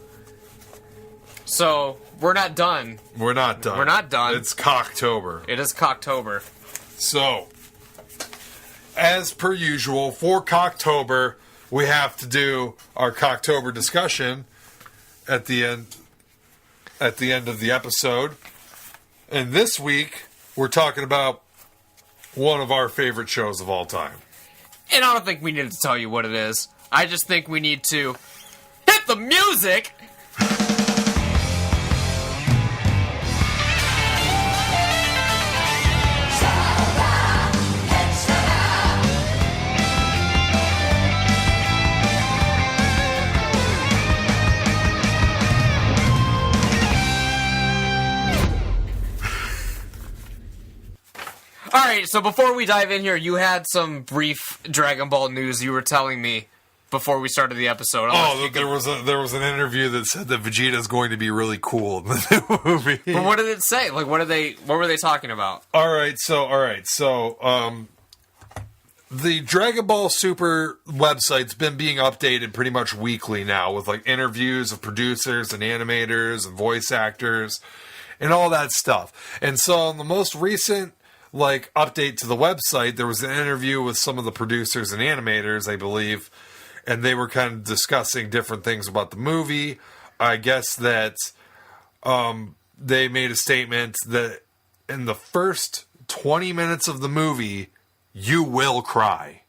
So, we're not done. We're not done. We're not done. It's Cocktober. It is Cocktober. So, as per usual, for Cocktober, we have to do our Cocktober discussion at the end of the episode. And this week, we're talking about one of our favorite shows of all time. And I don't think we need to tell you what it is. I just think we need to hit the music. Alright, so before we dive in here, you had some brief Dragon Ball news you were telling me before we started the episode. There was an interview that said that Vegeta is going to be really cool in the new movie. But what did it say? Like, what were they talking about? All right, so the Dragon Ball Super website's been being updated pretty much weekly now with like interviews of producers and animators and voice actors and all that stuff. And so in the most recent update to the website, there was an interview with some of the producers and animators, I believe, and they were kind of discussing different things about the movie. I guess that they made a statement that in the first 20 minutes of the movie, you will cry.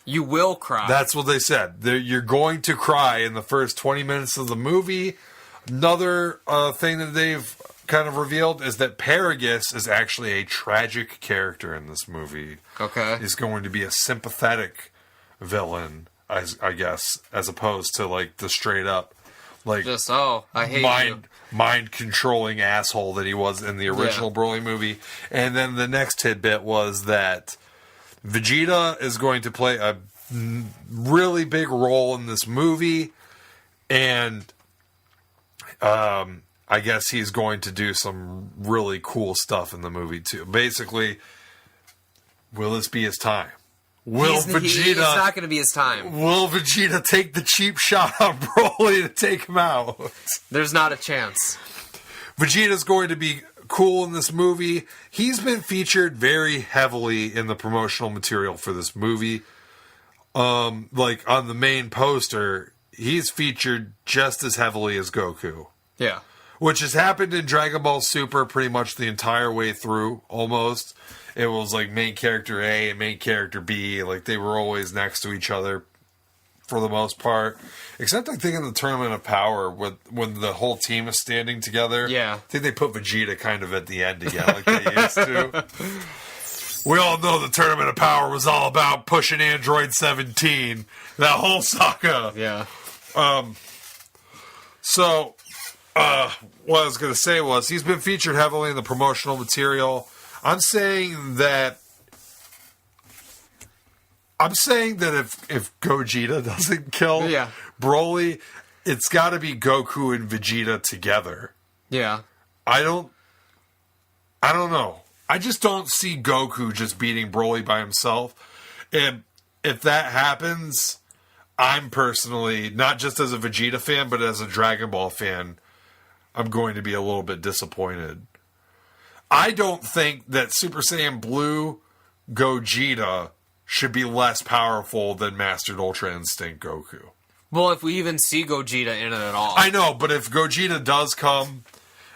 You will cry. That's what they said. You're going to cry in the first 20 minutes of the movie. Another thing that they've kind of revealed is that Paragus is actually a tragic character in this movie. Okay. He's going to be a sympathetic villain, I guess, as opposed to the straight up I hate mind controlling asshole that he was in the original Broly movie. And then the next tidbit was that Vegeta is going to play a really big role in this movie, and I guess he's going to do some really cool stuff in the movie too. Basically, will this be his time? It's not going to be his time. Will Vegeta take the cheap shot on Broly to take him out? There's not a chance. Vegeta's going to be cool in this movie. He's been featured very heavily in the promotional material for this movie. Like on the main poster, he's featured just as heavily as Goku. Yeah. Which has happened in Dragon Ball Super pretty much the entire way through, almost. It was like main character A and main character B. Like, they were always next to each other for the most part. Except, I think, in the Tournament of Power, when the whole team is standing together. Yeah. I think they put Vegeta kind of at the end again, like they used to. We all know the Tournament of Power was all about pushing Android 17. That whole saga. Yeah. So, what I was going to say was, he's been featured heavily in the promotional material. I'm saying that if Gogeta doesn't kill Broly, it's got to be Goku and Vegeta together. Yeah. I don't know. I just don't see Goku just beating Broly by himself. And if that happens, I'm personally, not just as a Vegeta fan, but as a Dragon Ball fan, I'm going to be a little bit disappointed. I don't think that Super Saiyan Blue Gogeta should be less powerful than Mastered Ultra Instinct Goku. Well, if we even see Gogeta in it at all. I know, but if Gogeta does come,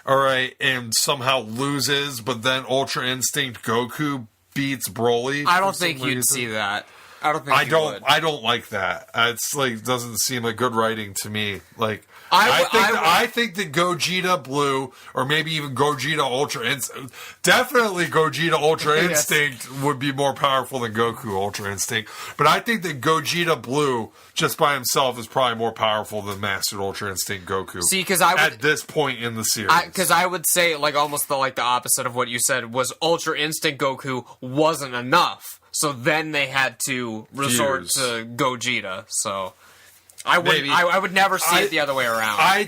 alright, and somehow loses, but then Ultra Instinct Goku beats Broly. I don't think you'd see that. I don't think you would. I don't like that. It's like, doesn't seem like good writing to me. Like, I think that Gogeta Blue, or maybe even Gogeta Ultra Instinct, definitely Gogeta Ultra Instinct would be more powerful than Goku Ultra Instinct. But I think that Gogeta Blue, just by himself, is probably more powerful than Mastered Ultra Instinct Goku. See, because at this point in the series, because I would say like almost the opposite of what you said was Ultra Instinct Goku wasn't enough, so then they had to resort to Gogeta. So. I would never see it the other way around. I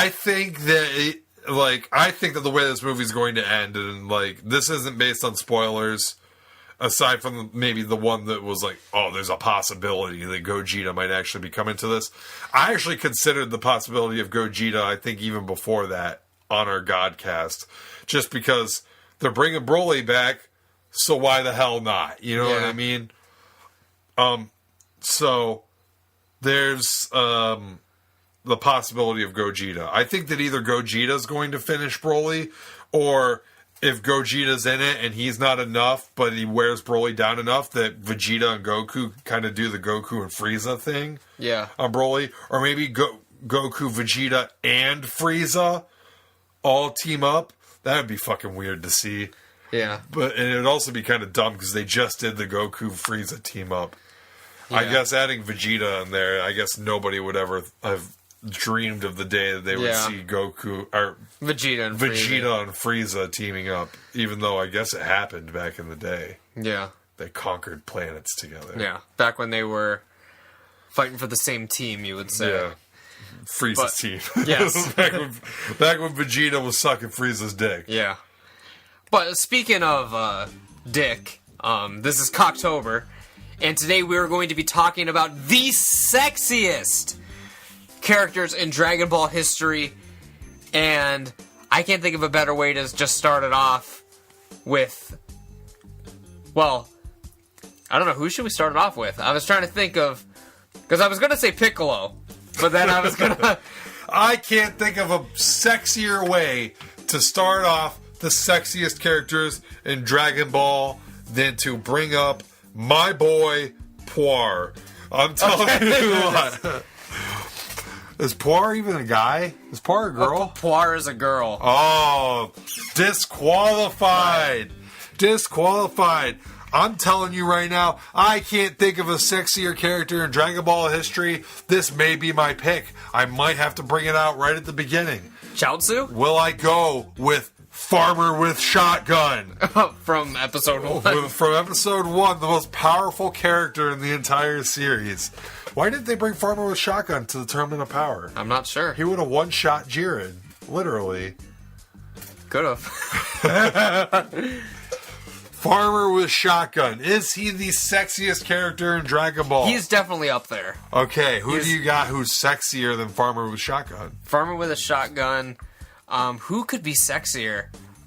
think that the way this movie's going to end, and like, this isn't based on spoilers, aside from maybe the one that was like, oh, there's a possibility that Gogeta might actually be coming to this. I actually considered the possibility of Gogeta, I think even before that, on our Godcast, just because they're bringing Broly back, so why the hell not? You know what I mean? So there's the possibility of Gogeta. I think that either Gogeta's going to finish Broly, or if Gogeta's in it and he's not enough, but he wears Broly down enough, that Vegeta and Goku kind of do the Goku and Frieza thing on Broly. Or maybe Goku, Vegeta, and Frieza all team up. That would be fucking weird to see. Yeah. And it would also be kind of dumb because they just did the Goku Frieza team up. Yeah. I guess adding Vegeta in there, I guess nobody would ever have dreamed of the day that they would see Goku or Vegeta and Frieza teaming up, even though I guess it happened back in the day. Yeah. They conquered planets together. Yeah. Back when they were fighting for the same team, you would say. Yeah. Frieza's team. Yes. back when Vegeta was sucking Frieza's dick. Yeah. But speaking of dick, this is Cocktober, and today we are going to be talking about the sexiest characters in Dragon Ball history, and I can't think of a better way to just start it off with, well, I don't know, who should we start it off with? I was trying to think of, because I was going to say Piccolo, but then I was going to... I can't think of a sexier way to start off the sexiest characters in Dragon Ball than to bring up my boy Poir. I'm telling you what. Is Poir even a guy? Is Poir a girl? Poir is a girl. Oh, disqualified. Disqualified. I'm telling you right now, I can't think of a sexier character in Dragon Ball history. This may be my pick. I might have to bring it out right at the beginning. Chaozu? Will I go with Farmer with Shotgun? From episode 1. From episode 1, the most powerful character in the entire series. Why didn't they bring Farmer with Shotgun to the Tournament of Power? I'm not sure. He would have one-shot Jiren. Literally. Could have. Farmer with Shotgun. Is he the sexiest character in Dragon Ball? He's definitely up there. Okay, who do you got who's sexier than Farmer with Shotgun? Farmer with a Shotgun. Who could be sexier?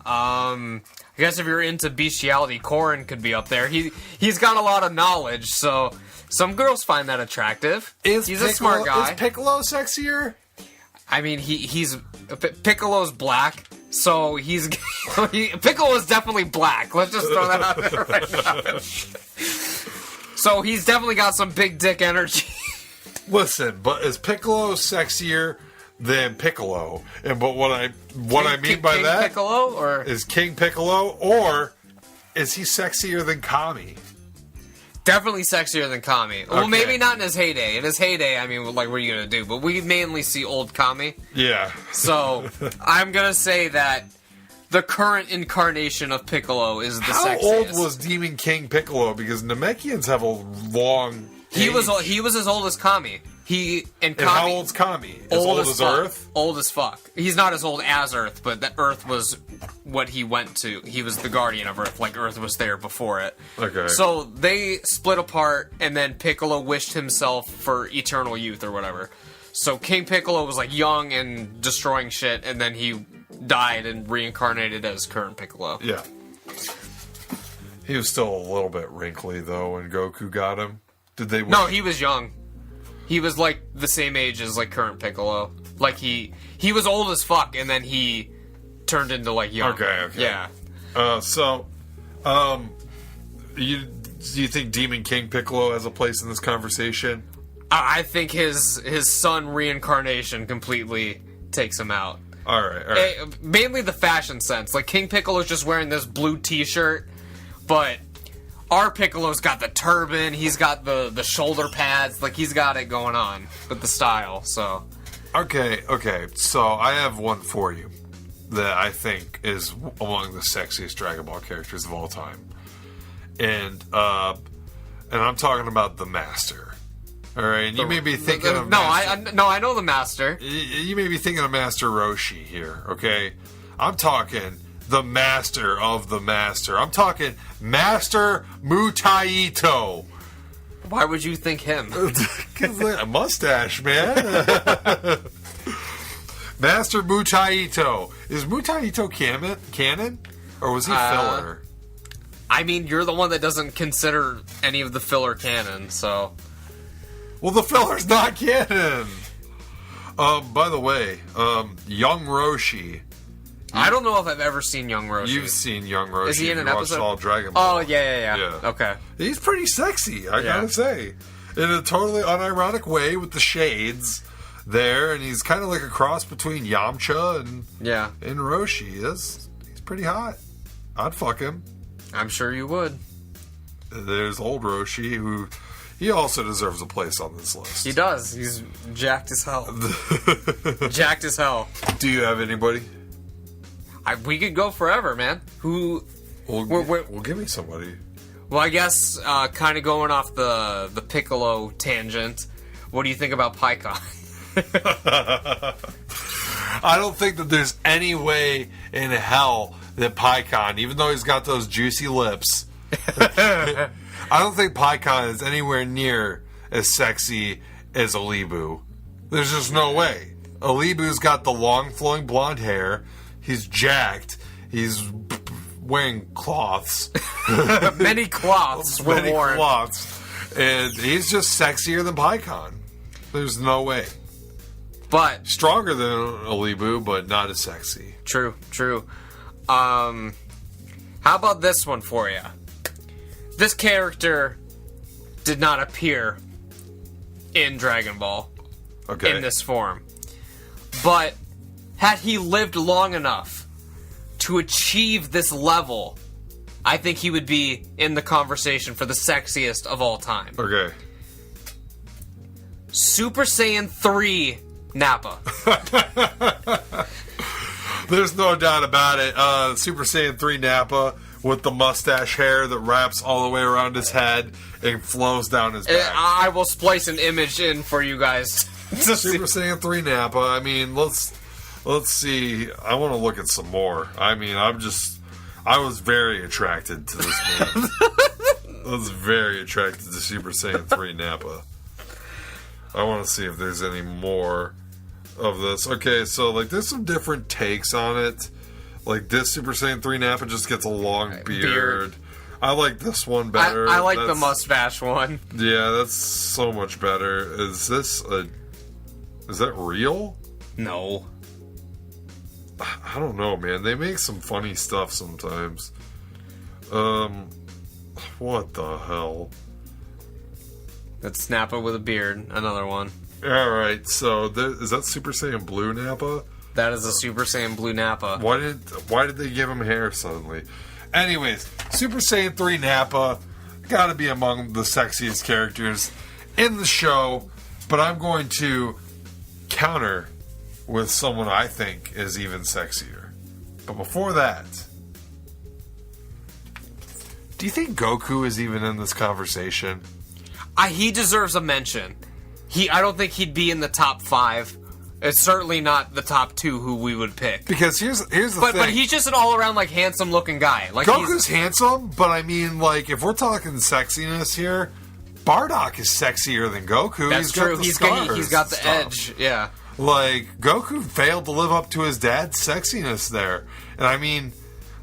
I guess if you're into bestiality, Korin could be up there. He's got a lot of knowledge, so some girls find that attractive. He's a smart guy. Is Piccolo sexier? I mean, Piccolo's black, so Piccolo's definitely black. Let's just throw that out there right now. So he's definitely got some big dick energy. Listen, but is Piccolo sexier than Piccolo? But what I mean by King that Piccolo, or is King Piccolo, or is he sexier than Kami? definitely sexier than Kami. Well, Okay. maybe not in his heyday. In his heyday, I mean, like, what are you gonna do? But we mainly see old Kami. Yeah. So I'm gonna say that the current incarnation of Piccolo is the How sexiest. old was Demon King Piccolo? Because Namekians have a long. He was as old as Kami. And And how Kami old's Kami? As old as fuck. Earth? Old as fuck. He's not as old as Earth, but that Earth was what he went to. He was the guardian of Earth, like Earth was there before it. Okay. So they split apart, and then Piccolo wished himself for eternal youth or whatever. So King Piccolo was like young and destroying shit, and then he died and reincarnated as current Piccolo. Yeah. He was still a little bit wrinkly though when Goku got him. Did they? No, he was young. He was like the same age as like current Piccolo. Like he was old as fuck, and then he turned into like young. Okay. Yeah. Do you think Demon King Piccolo has a place in this conversation? I think his son reincarnation completely takes him out. All right. Mainly the fashion sense. Like King Piccolo's just wearing this blue T-shirt, but our Piccolo's got the turban. He's got the shoulder pads. Like he's got it going on with the style. So Okay. So I have one for you that I think is among the sexiest Dragon Ball characters of all time, and I'm talking about the Master. All right, and you may be thinking of I know the Master. You may be thinking of Master Roshi here. Okay, I'm talking the Master of the Master. I'm talking Master Mutaito. Why would you think him? A mustache, man. Master Mutaito. Is Mutaito canon? Or was he filler? I mean, you're the one that doesn't consider any of the filler canon, so. Well, the filler's not canon. By the way, Young Roshi. I don't know if I've ever seen Young Roshi. You've seen Young Roshi. Is he in an you watched episode? all Dragon Ball. Oh, yeah. Okay. He's pretty sexy, I gotta say. In a totally unironic way with the shades there, and he's kind of like a cross between Yamcha and Roshi. He's pretty hot. I'd fuck him. I'm sure you would. There's old Roshi, who he also deserves a place on this list. He does. He's jacked as hell. Jacked as hell. Do you have anybody? We could go forever, man. Who? Well, give me somebody. Well, I guess kind of going off the Piccolo tangent. What do you think about Pycon? I don't think that there's any way in hell that Pycon, even though he's got those juicy lips, I don't think Pycon is anywhere near as sexy as Alibu. There's just no way. Alibu's got the long flowing blonde hair. He's jacked. He's wearing cloths. Many cloths were Many worn. cloths. And he's just sexier than Pycon. There's no way. But Stronger than Alibu, but not as sexy. True. How about this one for you? This character did not appear in Dragon Ball in this form. But had he lived long enough to achieve this level, I think he would be in the conversation for the sexiest of all time. Okay. Super Saiyan 3 Nappa. There's no doubt about it. Super Saiyan 3 Nappa with the mustache hair that wraps all the way around his head and flows down his back. I will splice an image in for you guys. Super Saiyan 3 Nappa. I mean, let's see. I want to look at some more. I mean, I was very attracted to this man. I was very attracted to Super Saiyan 3 Nappa. I want to see if there's any more of this. Okay, so like there's some different takes on it. Like, this Super Saiyan 3 Nappa just gets a long beard. I like this one better. I like the mustache one. Yeah, that's so much better. Is that real? No. I don't know, man. They make some funny stuff sometimes. What the hell? That's Nappa with a beard. Another one. Alright, so is that Super Saiyan Blue Nappa? That is a Super Saiyan Blue Nappa. Why did they give him hair suddenly? Anyways, Super Saiyan 3 Nappa gotta be among the sexiest characters in the show, but I'm going to counter with someone I think is even sexier. But before that, do you think Goku is even in this conversation? He deserves a mention. I don't think he'd be in the top 5. It's certainly not the top 2 who we would pick. Because here's the thing. But he's just an all-around, like, handsome-looking guy. Like, Goku's handsome, but I mean, like, if we're talking sexiness here, Bardock is sexier than Goku. That's true. He's got the edge. Yeah. Like, Goku failed to live up to his dad's sexiness there. And I mean,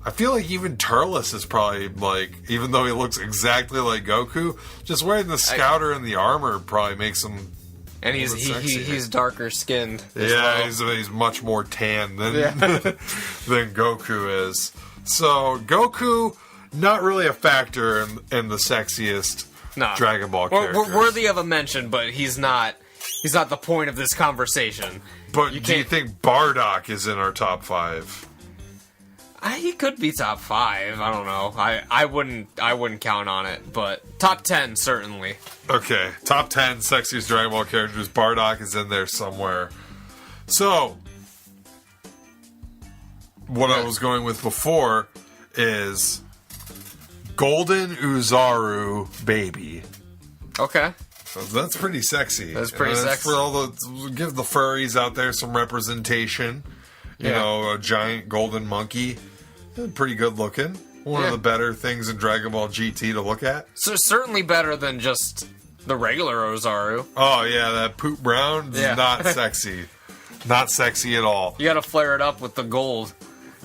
I feel like even Turles is probably, like, even though he looks exactly like Goku, just wearing the scouter and the armor probably makes him... And he's darker skinned. Yeah, well. he's much more tan than than Goku is. So Goku, not really a factor in the sexiest Dragon Ball characters. Worthy of a mention, but he's not the point of this conversation. But do you think Bardock is in our top 5? He could be top 5. I don't know. I wouldn't count on it, but top 10 certainly. Okay, top 10 sexiest Dragon Ball characters. Bardock is in there somewhere. So, what I was going with before is Golden Uzaru Baby. Okay. That's pretty sexy. That's pretty sexy. For give the furries out there some representation. You know, a giant golden monkey. Pretty good looking. One of the better things in Dragon Ball GT to look at. So certainly better than just the regular Ozaru. Oh, yeah, that poop brown is not sexy. Not sexy at all. You gotta flare it up with the gold.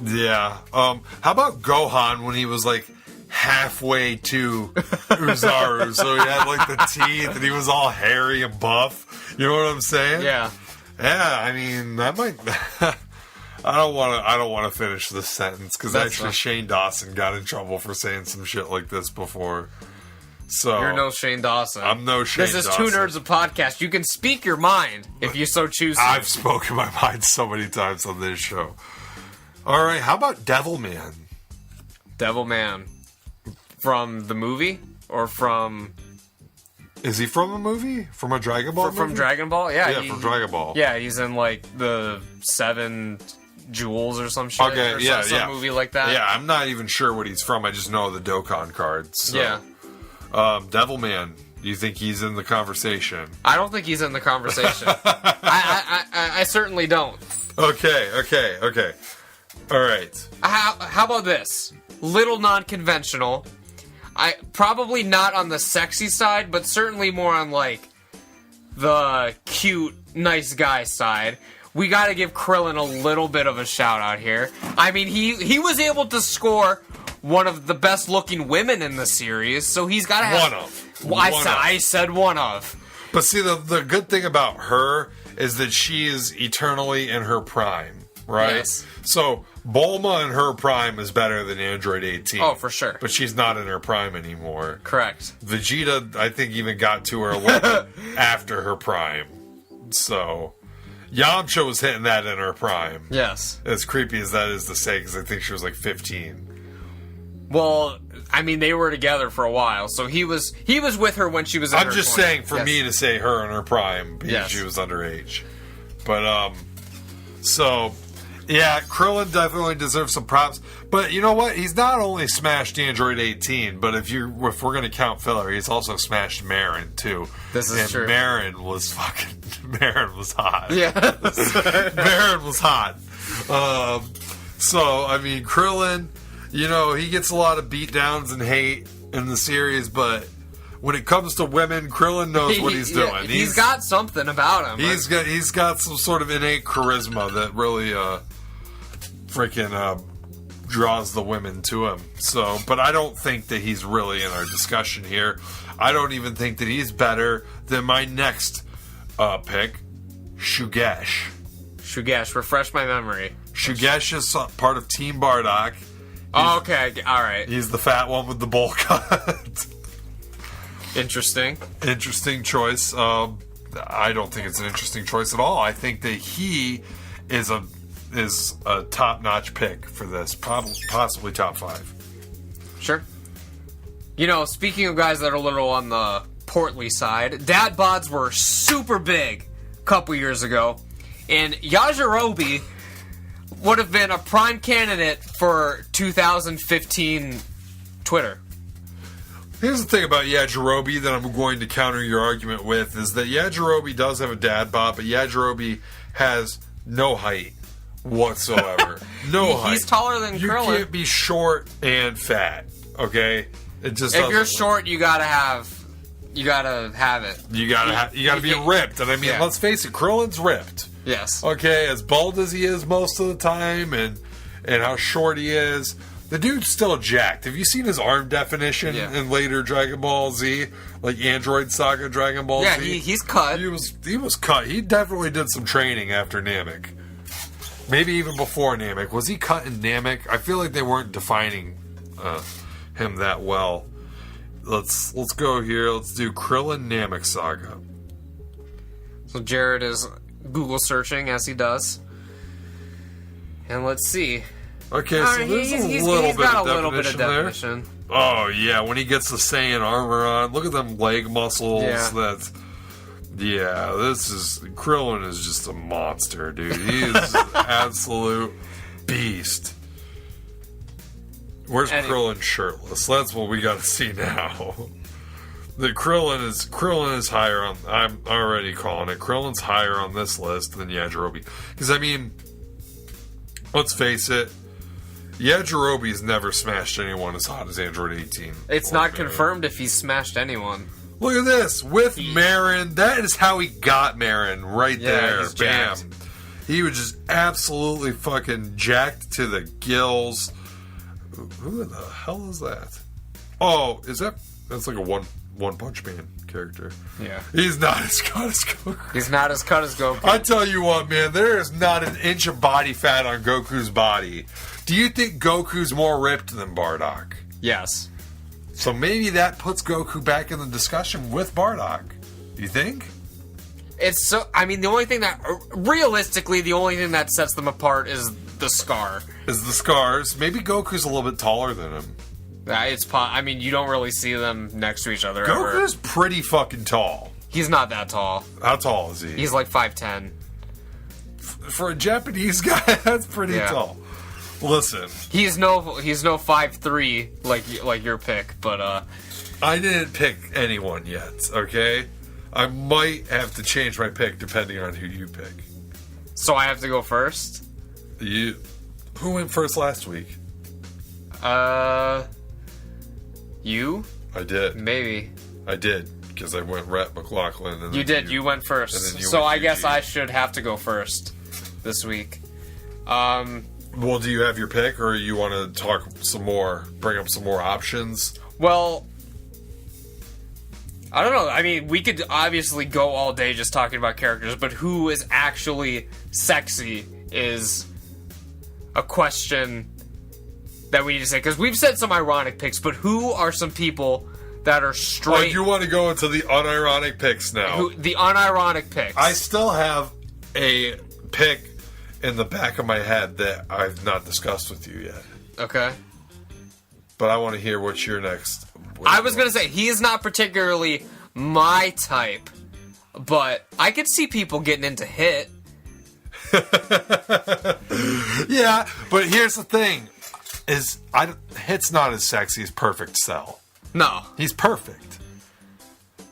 Yeah. How about Gohan when he was, like, halfway to Uzaru? So he had, like, the teeth and he was all hairy and buff. You know what I'm saying? Yeah. Yeah, I mean, that might... I don't want to finish this sentence because actually Shane Dawson got in trouble for saying some shit like this before. So you're no Shane Dawson. I'm no Shane Dawson. This is Two Nerds, a podcast. You can speak your mind if you so choose to. I've spoken my mind so many times on this show. All right, how about Devilman? Devilman from the movie or from? Is he from a movie? From a Dragon Ball movie? From Dragon Ball? Yeah. From Dragon Ball. Yeah, he's in like the 7 Jewels or some shit. Okay, or some movie like that. Yeah, I'm not even sure what he's from. I just know the Dokkan cards. So. Yeah. Devilman, do you think he's in the conversation? I don't think he's in the conversation. I certainly don't. Okay. All right. How about this? Little non-conventional. Probably not on the sexy side, but certainly more on like the cute, nice guy side. We got to give Krillin a little bit of a shout out here. I mean, he was able to score one of the best looking women in the series, so he's got to have I said one of. But see, the good thing about her is that she is eternally in her prime, right? Yes. So Bulma in her prime is better than Android 18. Oh, for sure. But she's not in her prime anymore. Correct. Vegeta, I think, even got to her a little bit after her prime. So Yamcha was hitting that in her prime. Yes. As creepy as that is to say, because I think she was like 15. Well, I mean, they were together for a while, so he was with her when she was in her 20s. I'm just saying, for me to say her in her prime, because she was underage. But, so... Yeah, Krillin definitely deserves some props. But you know what? He's not only smashed Android 18, but if we're going to count filler, he's also smashed Marin, too. This is true. Marin was hot. Yeah. Marin was hot. So, I mean, Krillin, you know, he gets a lot of beatdowns and hate in the series, but when it comes to women, Krillin knows what he's doing. He's got something about him. He's got some sort of innate charisma that really freaking draws the women to him. So, but I don't think that he's really in our discussion here. I don't even think that he's better than my next pick, Shugesh. Shugesh, refresh my memory. Shugesh is part of Team Bardock. Okay, alright. He's the fat one with the bowl cut. Interesting. Interesting choice. I don't think it's an interesting choice at all. I think that he is a top-notch pick for this, possibly top 5. Sure. You know, speaking of guys that are a little on the portly side, dad bods were super big a couple years ago, and Yajirobe would have been a prime candidate for 2015 Twitter. Here's the thing about Yajirobe that I'm going to counter your argument with, is that Yajirobe does have a dad bod, but Yajirobe has no height whatsoever. No height. He's taller than Krillin. You can't be short and fat, okay? It just if you're short, you gotta have it. You gotta be ripped. And I mean, let's face it, Krillin's ripped. Yes. Okay, as bald as he is most of the time, and how short he is, the dude's still jacked. Have you seen his arm definition in later Dragon Ball Z, like Android Saga Dragon Ball Z? Yeah, he's cut. He was cut. He definitely did some training after Namek. Maybe even before Namek. Was he cut in Namek? I feel like they weren't defining him that well. Let's go here. Let's do Krillin Namek Saga. So Jared is Google searching as he does, and let's see. Okay, so there's he's a little got bit a little bit of definition there. Oh yeah, when he gets the Saiyan armor on, look at them leg muscles. Yeah. Krillin is just a monster, dude. He is an absolute beast. Where's Krillin shirtless? That's what we got to see now. The Krillin is higher on. I'm already calling it. Krillin's higher on this list than Yajirobe, because I mean, let's face it, Yajirobe's never smashed anyone as hot as Android 18. It's not confirmed if he's smashed anyone. Look at this with Marin. That is how he got Marin right there. He's Bam. jacked. He was just absolutely fucking jacked to the gills. Who the hell is that? Oh, that's like a one Punch Man character. Yeah. He's not as cut as Goku. He's not as cut as Goku. I tell you what, man, there is not an inch of body fat on Goku's body. Do you think Goku's more ripped than Bardock? Yes. So maybe that puts Goku back in the discussion with Bardock. Do you think? It's so. I mean, the only thing that sets them apart is the scar. Is the scars? Maybe Goku's a little bit taller than him. I mean, you don't really see them next to each other. Goku's pretty fucking tall. He's not that tall. How tall is he? He's like 5'10". For a Japanese guy, that's pretty tall. Listen, he's no 5'3" like your pick, but I didn't pick anyone yet. Okay, I might have to change my pick depending on who you pick. So I have to go first. Who went first last week? You? I did. Maybe. I did, because I went Rhett McLaughlin. And you did. You went first. So I guess I should have to go first this week. Well, do you have your pick, or you want to talk some more, bring up some more options? Well, I don't know. I mean, we could obviously go all day just talking about characters, but who is actually sexy is a question that we need to say. Because we've said some ironic picks, but who are some people that are straight... Oh, you want to go into the unironic picks now? The unironic picks. I still have a pick in the back of my head that I've not discussed with you yet. Okay. But I want to hear what's your next... I was going to say, he is not particularly my type, but I could see people getting into Hit. Yeah, but here's the thing. Hit's not as sexy as Perfect Cell. No. He's perfect.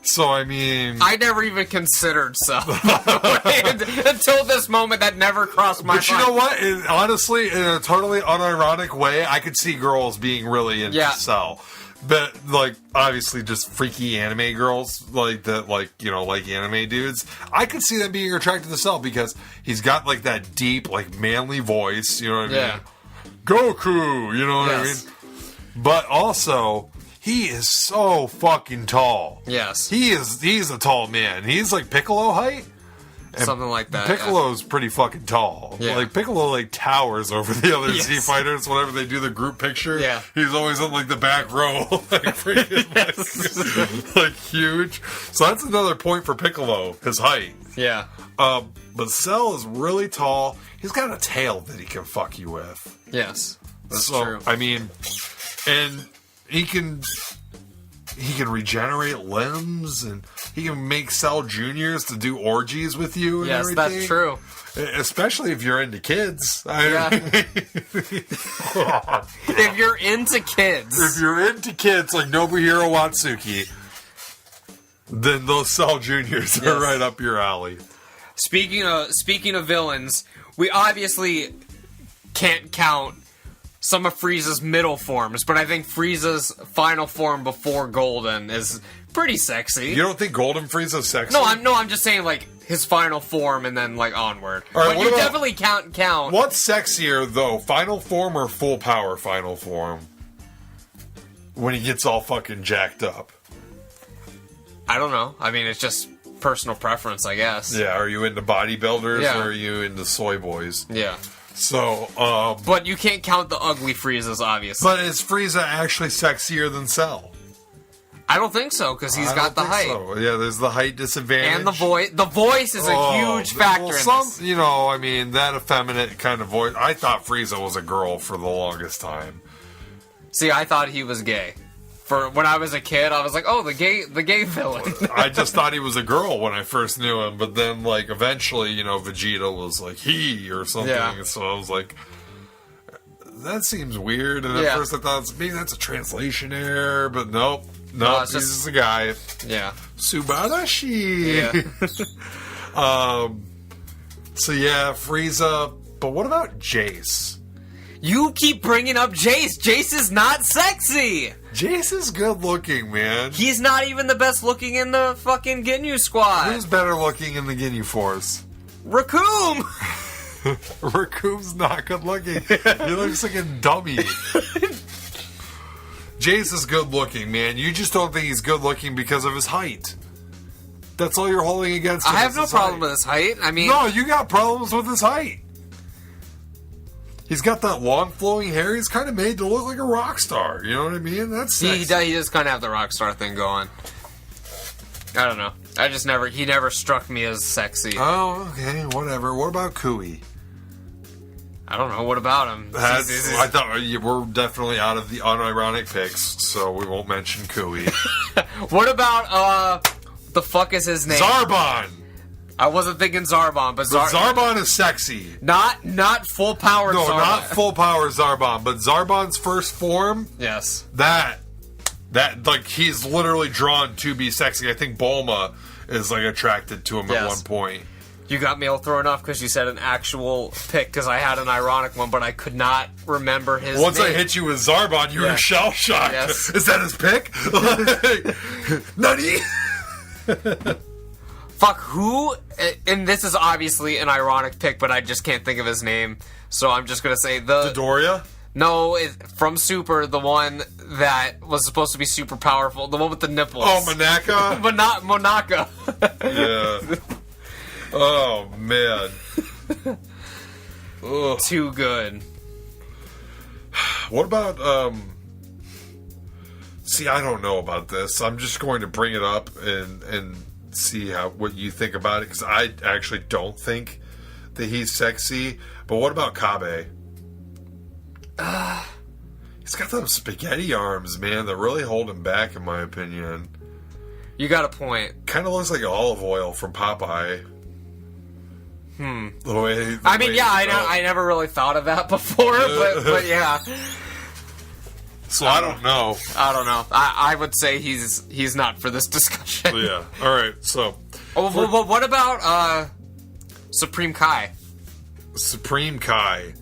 So, I mean... I never even considered Cell. Until this moment, that never crossed my mind. But you know what? Honestly, in a totally unironic way, I could see girls being really into Cell. But, like, obviously just freaky anime girls, like anime dudes. I could see them being attracted to Cell because he's got, like, that deep, like, manly voice, you know what I mean? Goku, you know what I mean? Yes. But also, he is so fucking tall. Yes. He's a tall man. He's like Piccolo height. And Something like that. Piccolo's pretty fucking tall. Yeah. Like Piccolo like towers over the other Yes. Z fighters whenever they do the group picture. Yeah. He's always in like the back row. Like freaking like huge. So that's another point for Piccolo, his height. Yeah. But Cell is really tall. He's got a tail that he can fuck you with. Yes. That's So, true. I mean, and he can regenerate limbs, and he can make Cell Juniors to do orgies with you. And Yes, everything. that's true. Especially if you're into kids. Yeah. If you're into kids. If you're into kids like Nobuhiro Watsuki, then those Cell Juniors are Yes. right up your alley. Speaking of villains, we obviously can't count some of Frieza's middle forms, but I think Frieza's final form before Golden is pretty sexy. You don't think Golden Frieza's sexy? No, I'm just saying like his final form and then like onward. All right, but what you about- definitely count. What's sexier though, final form or full power final form? When he gets all fucking jacked up. I don't know. I mean, it's just personal preference, I guess. Yeah, are you into bodybuilders Yeah. or are you into soy boys? Yeah. So, But you can't count the ugly Friezas, obviously. but is Frieza actually sexier than Cell? I don't think so, because he's I got the don't think height. so. Yeah, there's the height disadvantage. And the voice. The voice is a huge factor in this. You know, I mean, that effeminate kind of voice. I thought Frieza was a girl for the longest time. See, I thought he was gay. For when I was a kid, I was like, "Oh, the gay villain." I just thought he was a girl when I first knew him, but then, like, eventually, you know, Vegeta was like he or something, Yeah. so I was like, that seems weird. And at Yeah. first I thought maybe that's a translation error, but nope, No, it's he's just- just a guy. yeah, Subarashi. yeah. So yeah, Frieza. But what about Jace? You keep bringing up Jace. Jace is not sexy. Jace is good looking, man. He's not even the best looking in the fucking Ginyu squad. Who's better looking in the Ginyu Force? Raccoon. Raccoon's not good looking. He looks like a dummy. Jace is good looking, man. You just don't think he's good looking because of his height. That's all you're holding against him. I have is no his problem height. with his height. I mean, No, you got problems with his height. He's got that long flowing hair. He's kind of made to look like a rock star. You know what I mean? That's he sexy. does kind of have the rock star thing going. I don't know. He never struck me as sexy. Oh, okay, whatever. What about Kui? I don't know. What about him? I thought we're definitely out of the unironic picks, so we won't mention Kui. What about the fuck is his name? Zarbon. I wasn't thinking Zarbon, but Zarbon is sexy. not full power. No, Zarbon. not full power Zarbon, but Zarbon's first form. Yes. That like he's literally drawn to be sexy. I think Bulma is like attracted to him at Yes. one point. You got me all thrown off because you said an actual pick because I had an ironic one, but I could not remember his Once name. I hit you with Zarbon, you Yeah. were shell shocked. Yes. Is that his pick? Nutty. Fuck, who? And this is obviously an ironic pick, but I just can't think of his name. So I'm just going to say Doria? No, from Super, the one that was supposed to be super powerful. The one with the nipples. Oh, Manaka? But not Monaka. Yeah. Oh, man. Ugh. Too good. What about, see, I don't know about this. I'm just going to bring it up and see what you think about it, because I actually don't think that he's sexy. But what about Kabe? He's got those spaghetti arms, man, that really hold him back, in my opinion. You got a point. Kind of looks like olive oil from Popeye. The way, I mean, yeah, I never really thought of that before, but yeah. So I don't know. I don't know. I would say he's not for this discussion. Yeah. All right. So Oh, what about Supreme Kai? Supreme Kai.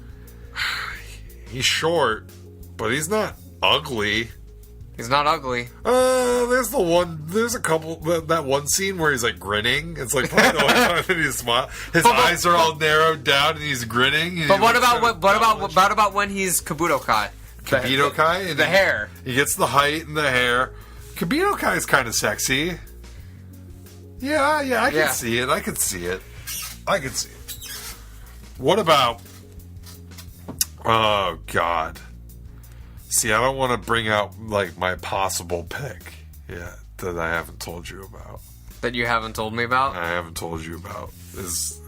He's short, but he's not ugly. He's not ugly. There's a couple, that one scene where he's like grinning. It's like probably the only time that he smiles. His eyes are all narrowed down and he's grinning. But what about when he's Kabuto Kai? Kabuto Kai? The hair. He gets the height and the hair. Kabuto Kai is kind of sexy. Yeah, I can see it. I can see it. What about... Oh, God. See, I don't want to bring out, like, my possible pick yet that I haven't told you about. That you haven't told me about? I haven't told you about. Is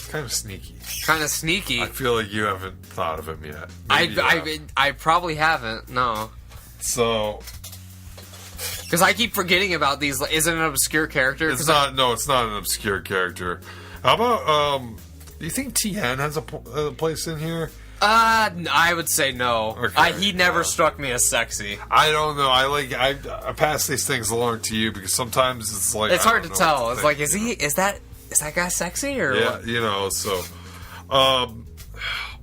kind of sneaky. Kind of sneaky? I feel like you haven't thought of him yet. I probably haven't, no. So... Because I keep forgetting about these. Is it an obscure character? It's not an obscure character. How about, do you think Tien has a place in here? I would say no. Okay, he never struck me as sexy. I don't know. I pass these things along to you because sometimes it's like it's hard to tell. It's like, is that guy sexy or yeah? What? You know. So,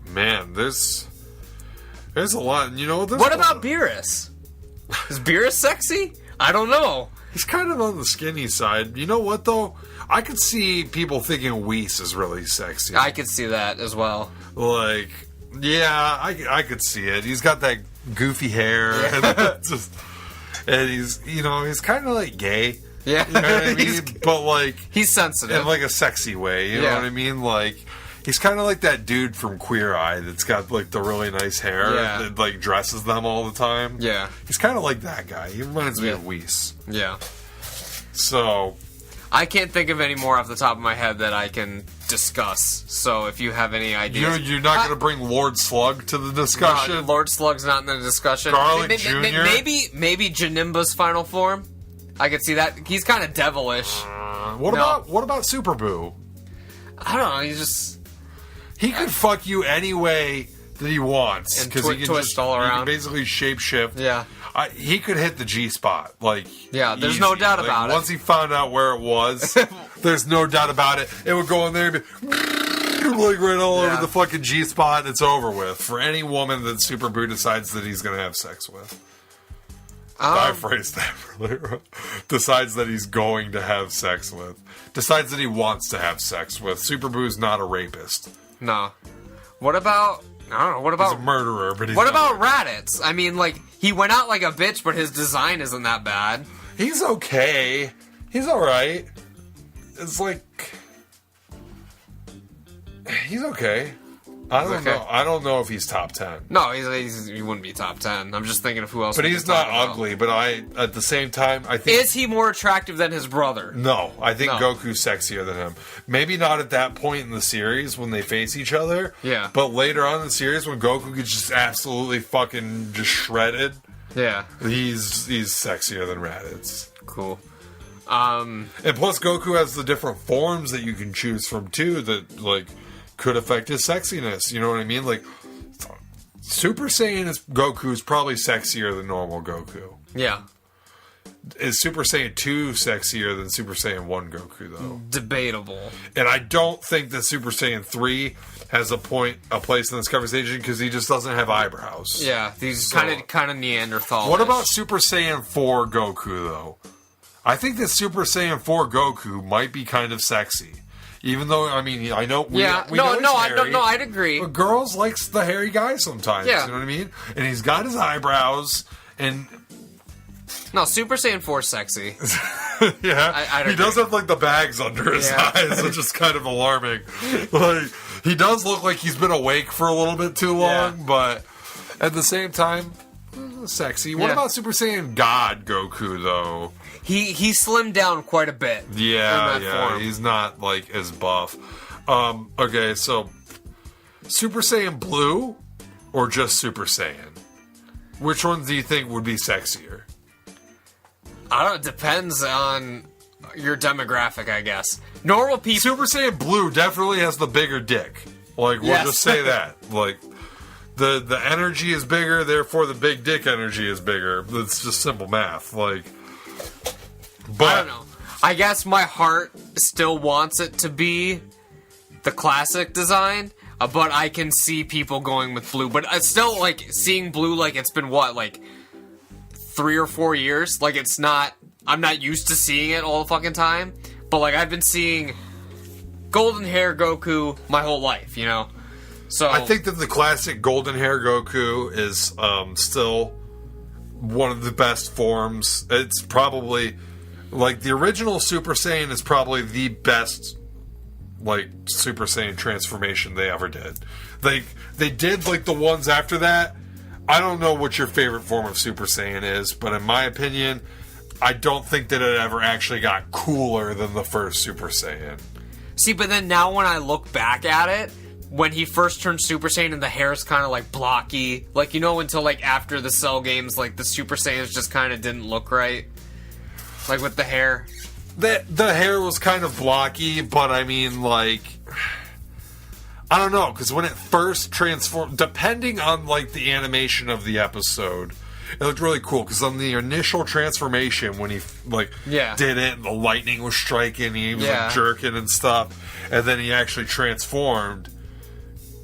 man, there's a lot. You know, what about Beerus? Is Beerus sexy? I don't know. He's kind of on the skinny side. You know what though? I could see people thinking Whis is really sexy. I could see that as well. Like. Yeah, I could see it. He's got that goofy hair, and he's he's kind of like gay. Yeah, you know what I mean. But like he's sensitive in like a sexy way. You know what I mean? Like he's kind of like that dude from Queer Eye that's got like the really nice hair that like dresses them all the time. Yeah, he's kind of like that guy. He reminds me of Whis. Yeah. So I can't think of any more off the top of my head that I can discuss. So if you have any ideas... You're not going to bring Lord Slug to the discussion? No, Lord Slug's not in the discussion. Garlic Jr.? Maybe Janimba's final form. I could see that. He's kind of devilish. What about Super Boo? I don't know. He could fuck you any way that he wants. And he can twist all around. He can basically shapeshift. Yeah. He could hit the G spot, like there's easy. no doubt about it. Once he found out where it was, there's no doubt about it. It would go in there and be like right all over the fucking G spot. It's over with for any woman that Super Boo decides that he's going to have sex with. I phrased that really wrong. Decides that he's going to have sex with. Decides that he wants to have sex with. Super Boo's not a rapist. No. What about... I don't know. What about... He's a murderer, but he's what about Raddatz? I mean, like, he went out like a bitch, but his design isn't that bad. He's okay. He's alright. It's like... He's okay. I don't know if he's top 10. No, he wouldn't be top 10. I'm just thinking of who else. But he's not ugly. But at the same time, I think... Is he more attractive than his brother? No, I think Goku's sexier than him. Maybe not at that point in the series when they face each other. Yeah. But later on in the series when Goku gets just absolutely fucking just shredded. Yeah. He's sexier than Raditz. Cool. And plus Goku has the different forms that you can choose from too that like could affect his sexiness. You know what I mean? Like Super Saiyan Goku is probably sexier than normal Goku. Yeah. Is Super Saiyan 2 sexier than Super Saiyan 1 Goku though? Debatable. And I don't think that Super Saiyan 3 has a place in this conversation because he just doesn't have eyebrows. Yeah, he's kind of Neanderthal. What about Super Saiyan 4 Goku though? I think that Super Saiyan 4 Goku might be kind of sexy. Even though, I mean, I know we know he's hairy, I'd agree. But girls likes the hairy guy sometimes, yeah. You know what I mean? And he's got his eyebrows, and... No, Super Saiyan 4 is sexy. Yeah, I'd he agree. does have, like, the bags under his eyes, which is kind of alarming. Like, he does look like he's been awake for a little bit too long, but at the same time, sexy. What about Super Saiyan God Goku, though? He slimmed down quite a bit. Yeah, form. He's not like as buff. Okay, so Super Saiyan Blue or just Super Saiyan? Which one do you think would be sexier? I don't know. It depends on your demographic, I guess. Normal people. Super Saiyan Blue definitely has the bigger dick. Like we'll just say that. Like the energy is bigger, therefore the big dick energy is bigger. It's just simple math. Like. But, I don't know. I guess my heart still wants it to be the classic design, but I can see people going with blue. But it's still, like, seeing blue, like, it's been, what, like, 3 or 4 years. Like, it's not... I'm not used to seeing it all the fucking time. But, like, I've been seeing golden hair Goku my whole life, you know? So I think that the classic golden hair Goku is still one of the best forms. It's probably... Like, the original Super Saiyan is probably the best, like, Super Saiyan transformation they ever did. Like, they did, like, the ones after that. I don't know what your favorite form of Super Saiyan is, but in my opinion, I don't think that it ever actually got cooler than the first Super Saiyan. See, but then now when I look back at it, when he first turned Super Saiyan and the hair's kind of, like, blocky, like, you know, until, like, after the Cell games, like, the Super Saiyans just kind of didn't look right. Like, with the hair. The hair was kind of blocky, but I mean, like... I don't know, because when it first transformed... Depending on, like, the animation of the episode, it looked really cool, because on the initial transformation, when he, like, did it, and the lightning was striking, he was, like, jerking and stuff, and then he actually transformed...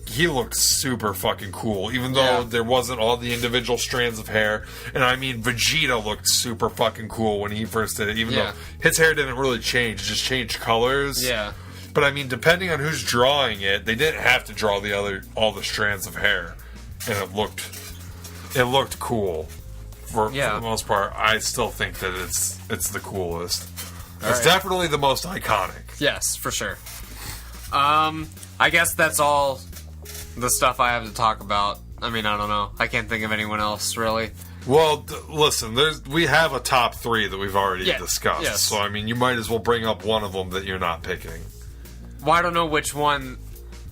He looked super fucking cool, even though there wasn't all the individual strands of hair. And I mean, Vegeta looked super fucking cool when he first did it, even though his hair didn't really change, it just changed colors. Yeah. But I mean, depending on who's drawing it, they didn't have to draw all the strands of hair. And it looked cool. For the most part, I still think that it's the coolest. It's definitely the most iconic. Yes, for sure. I guess that's all the stuff I have to talk about. I mean, I don't know. I can't think of anyone else, really. Well, listen, we have a top 3 that we've already discussed. Yes. So, I mean, you might as well bring up one of them that you're not picking. Well, I don't know which one.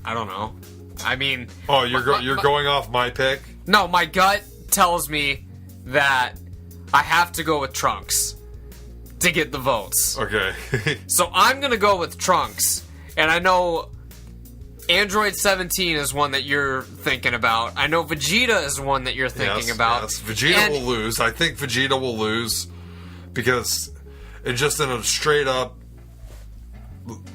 I don't know. I mean... Oh, you're going off my pick? No, my gut tells me that I have to go with Trunks to get the votes. Okay. So I'm going to go with Trunks. And I know... Android 17 is one that you're thinking about. I know Vegeta is one that you're thinking about. Yes, Vegeta will lose. I think Vegeta will lose because it's just in a straight up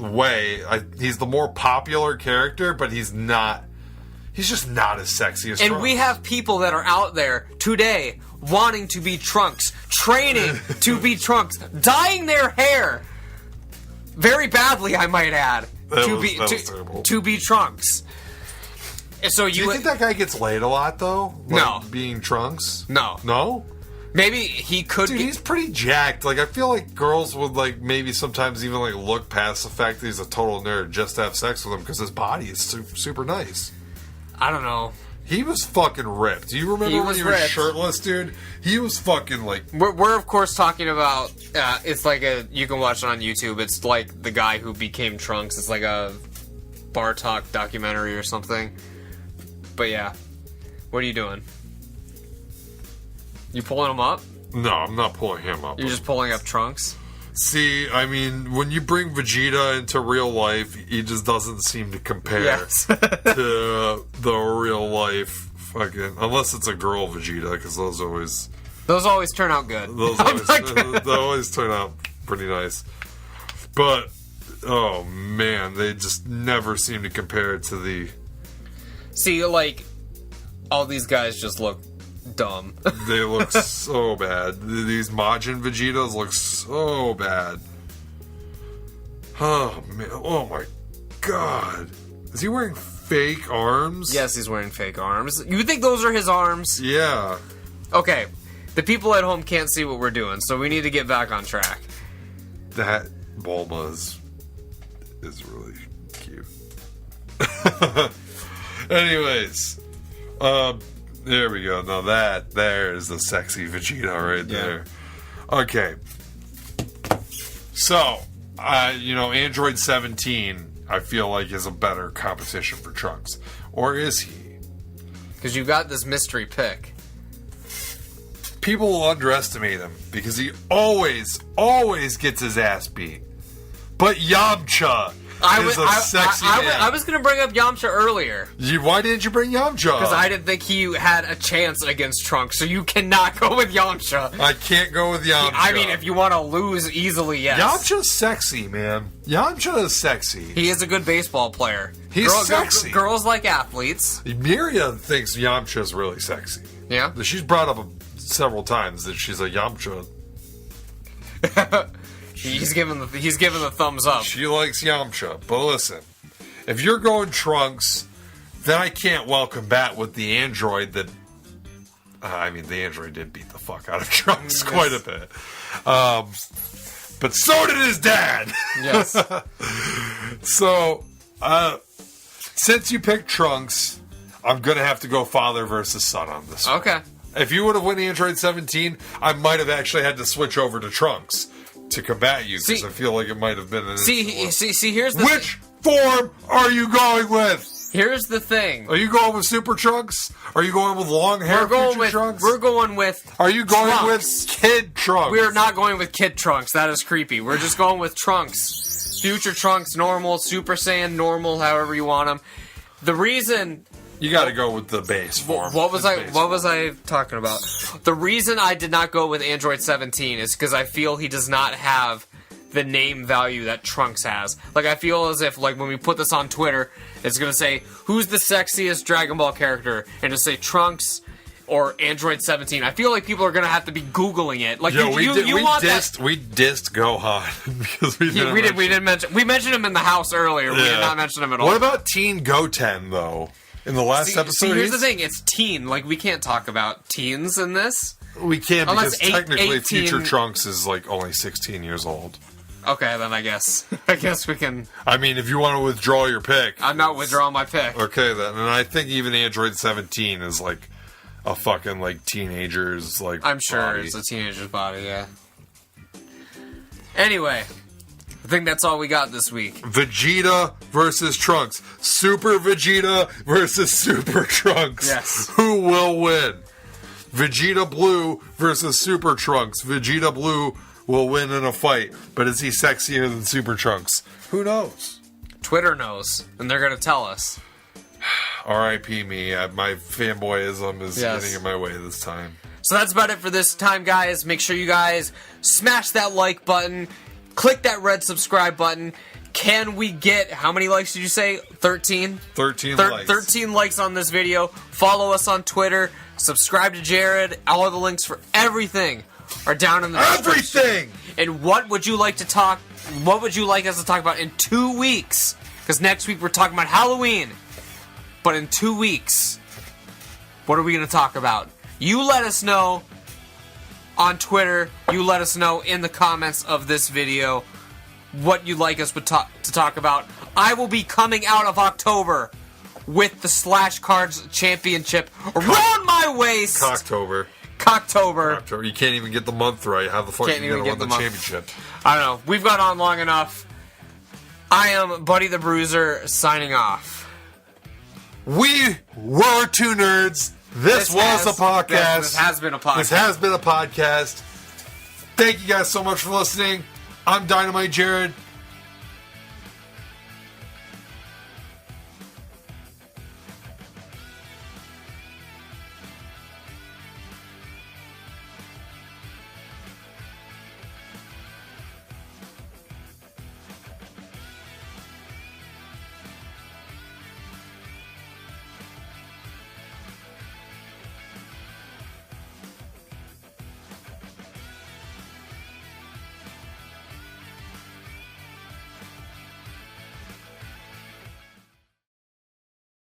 way. He's the more popular character, but he's just not as sexy as Trunks. And we have people that are out there today wanting to be Trunks, training to be Trunks, dyeing their hair very badly, I might add. To be Trunks. And so Do you think that guy gets laid a lot, though? Like, no. Being Trunks? No. No? Maybe he could Dude, he's pretty jacked. Like, I feel like girls would, like, maybe sometimes even, like, look past the fact that he's a total nerd just to have sex with him because his body is super nice. I don't know. He was fucking ripped. Do you remember when he was shirtless, dude? He was fucking, like... We're of course talking about... it's like you can watch it on YouTube. It's like the guy who became Trunks. It's like a bar talk documentary or something. But yeah. What are you doing? You pulling him up? No, I'm not pulling him up. You're just pulling up Trunks? See, I mean, when you bring Vegeta into real life, he just doesn't seem to compare to the real life fucking... Unless it's a girl Vegeta, because those always turn out good. They always turn out pretty nice. But, oh man, they just never seem to compare it to the... See, like, all these guys just look dumb. They look so bad. These Majin Vegetas look so bad. Oh man! Oh my god! Is he wearing fake arms? Yes, he's wearing fake arms. You think those are his arms? Yeah. Okay, the people at home can't see what we're doing, so we need to get back on track. That Bulma is really cute. Anyways, there we go. Now there is the sexy Vegeta right there. Okay. So, Android 17, I feel like is a better competition for Trunks. Or is he? Because you got this mystery pick. People will underestimate him because he always gets his ass beat. But Yamcha is a sexy man. I was going to bring up Yamcha earlier. Why didn't you bring Yamcha? Because I didn't think he had a chance against Trunks, so you cannot go with Yamcha. I can't go with Yamcha. I mean, if you want to lose easily, yes. Yamcha's sexy, man. Yamcha is sexy. He is a good baseball player. He's sexy. Girls like athletes. Miria thinks Yamcha's really sexy. Yeah? She's brought up several times that she's a Yamcha. He's giving the thumbs up. She likes Yamcha. But listen, if you're going Trunks, then I can't well combat with the android that... the android did beat the fuck out of Trunks quite a bit. But so did his dad! Yes. So, since you picked Trunks, I'm going to have to go father versus son on this one. Okay. If you would have won Android 17, I might have actually had to switch over to Trunks to combat you, because I feel like it might have been an See, here's the Which form are you going with? Here's the thing. Are you going with Super Trunks? Are you going with long hair Trunks? We're going with Are you going Trunks. with Kid Trunks? We're not going with Kid Trunks. That is creepy. We're just going with Trunks. Future Trunks, normal, Super Saiyan, normal, however you want them. The reason... You got to go with the base form. What was I talking about? The reason I did not go with Android 17 is because I feel he does not have the name value that Trunks has. Like, I feel as if, like, when we put this on Twitter, it's going to say, who's the sexiest Dragon Ball character? And to say Trunks or Android 17. I feel like people are going to have to be Googling it. Like, we dissed Gohan because we mentioned him in the house earlier. We did not mention him at all. What about Teen Goten, though? In the last episode, here's the thing: it's teen. Like, we can't talk about teens in this. We can't, because technically 18... Future Trunks is like only 16 years old. Okay, then I guess we can. I mean, if you want to withdraw your pick, I'm not withdrawing my pick. Okay, then, and I think even Android 17 is like a fucking like teenager's like. I'm sure body. it's a teenager's body. Yeah. Anyway. I think that's all we got this week. Vegeta versus Trunks. Super Vegeta versus Super Trunks. Yes. Who will win? Vegeta Blue versus Super Trunks. Vegeta Blue will win in a fight, but is he sexier than Super Trunks? Who knows? Twitter knows, and they're going to tell us. R.I.P. me. My fanboyism is getting in my way this time. So that's about it for this time, guys. Make sure you guys smash that like button. Click that red subscribe button. Can we get, how many likes did you say? 13? 13 likes. 13 likes on this video. Follow us on Twitter. Subscribe to Jared. All of the links for everything are down in the description. Everything! And what would you like us to talk about in 2 weeks? Because next week we're talking about Halloween. But in 2 weeks, what are we going to talk about? You let us know. On Twitter, you let us know in the comments of this video what you'd like us to talk about. I will be coming out of October with the Slash Cards Championship around my waist. Cocktober. You can't even get the month right. How the fuck are you going to win the championship? I don't know. We've gone on long enough. I am Buddy the Bruiser, signing off. We were two nerds. This was a podcast. This has been a podcast. This has been a podcast. Thank you guys so much for listening. I'm Dynamite Jared.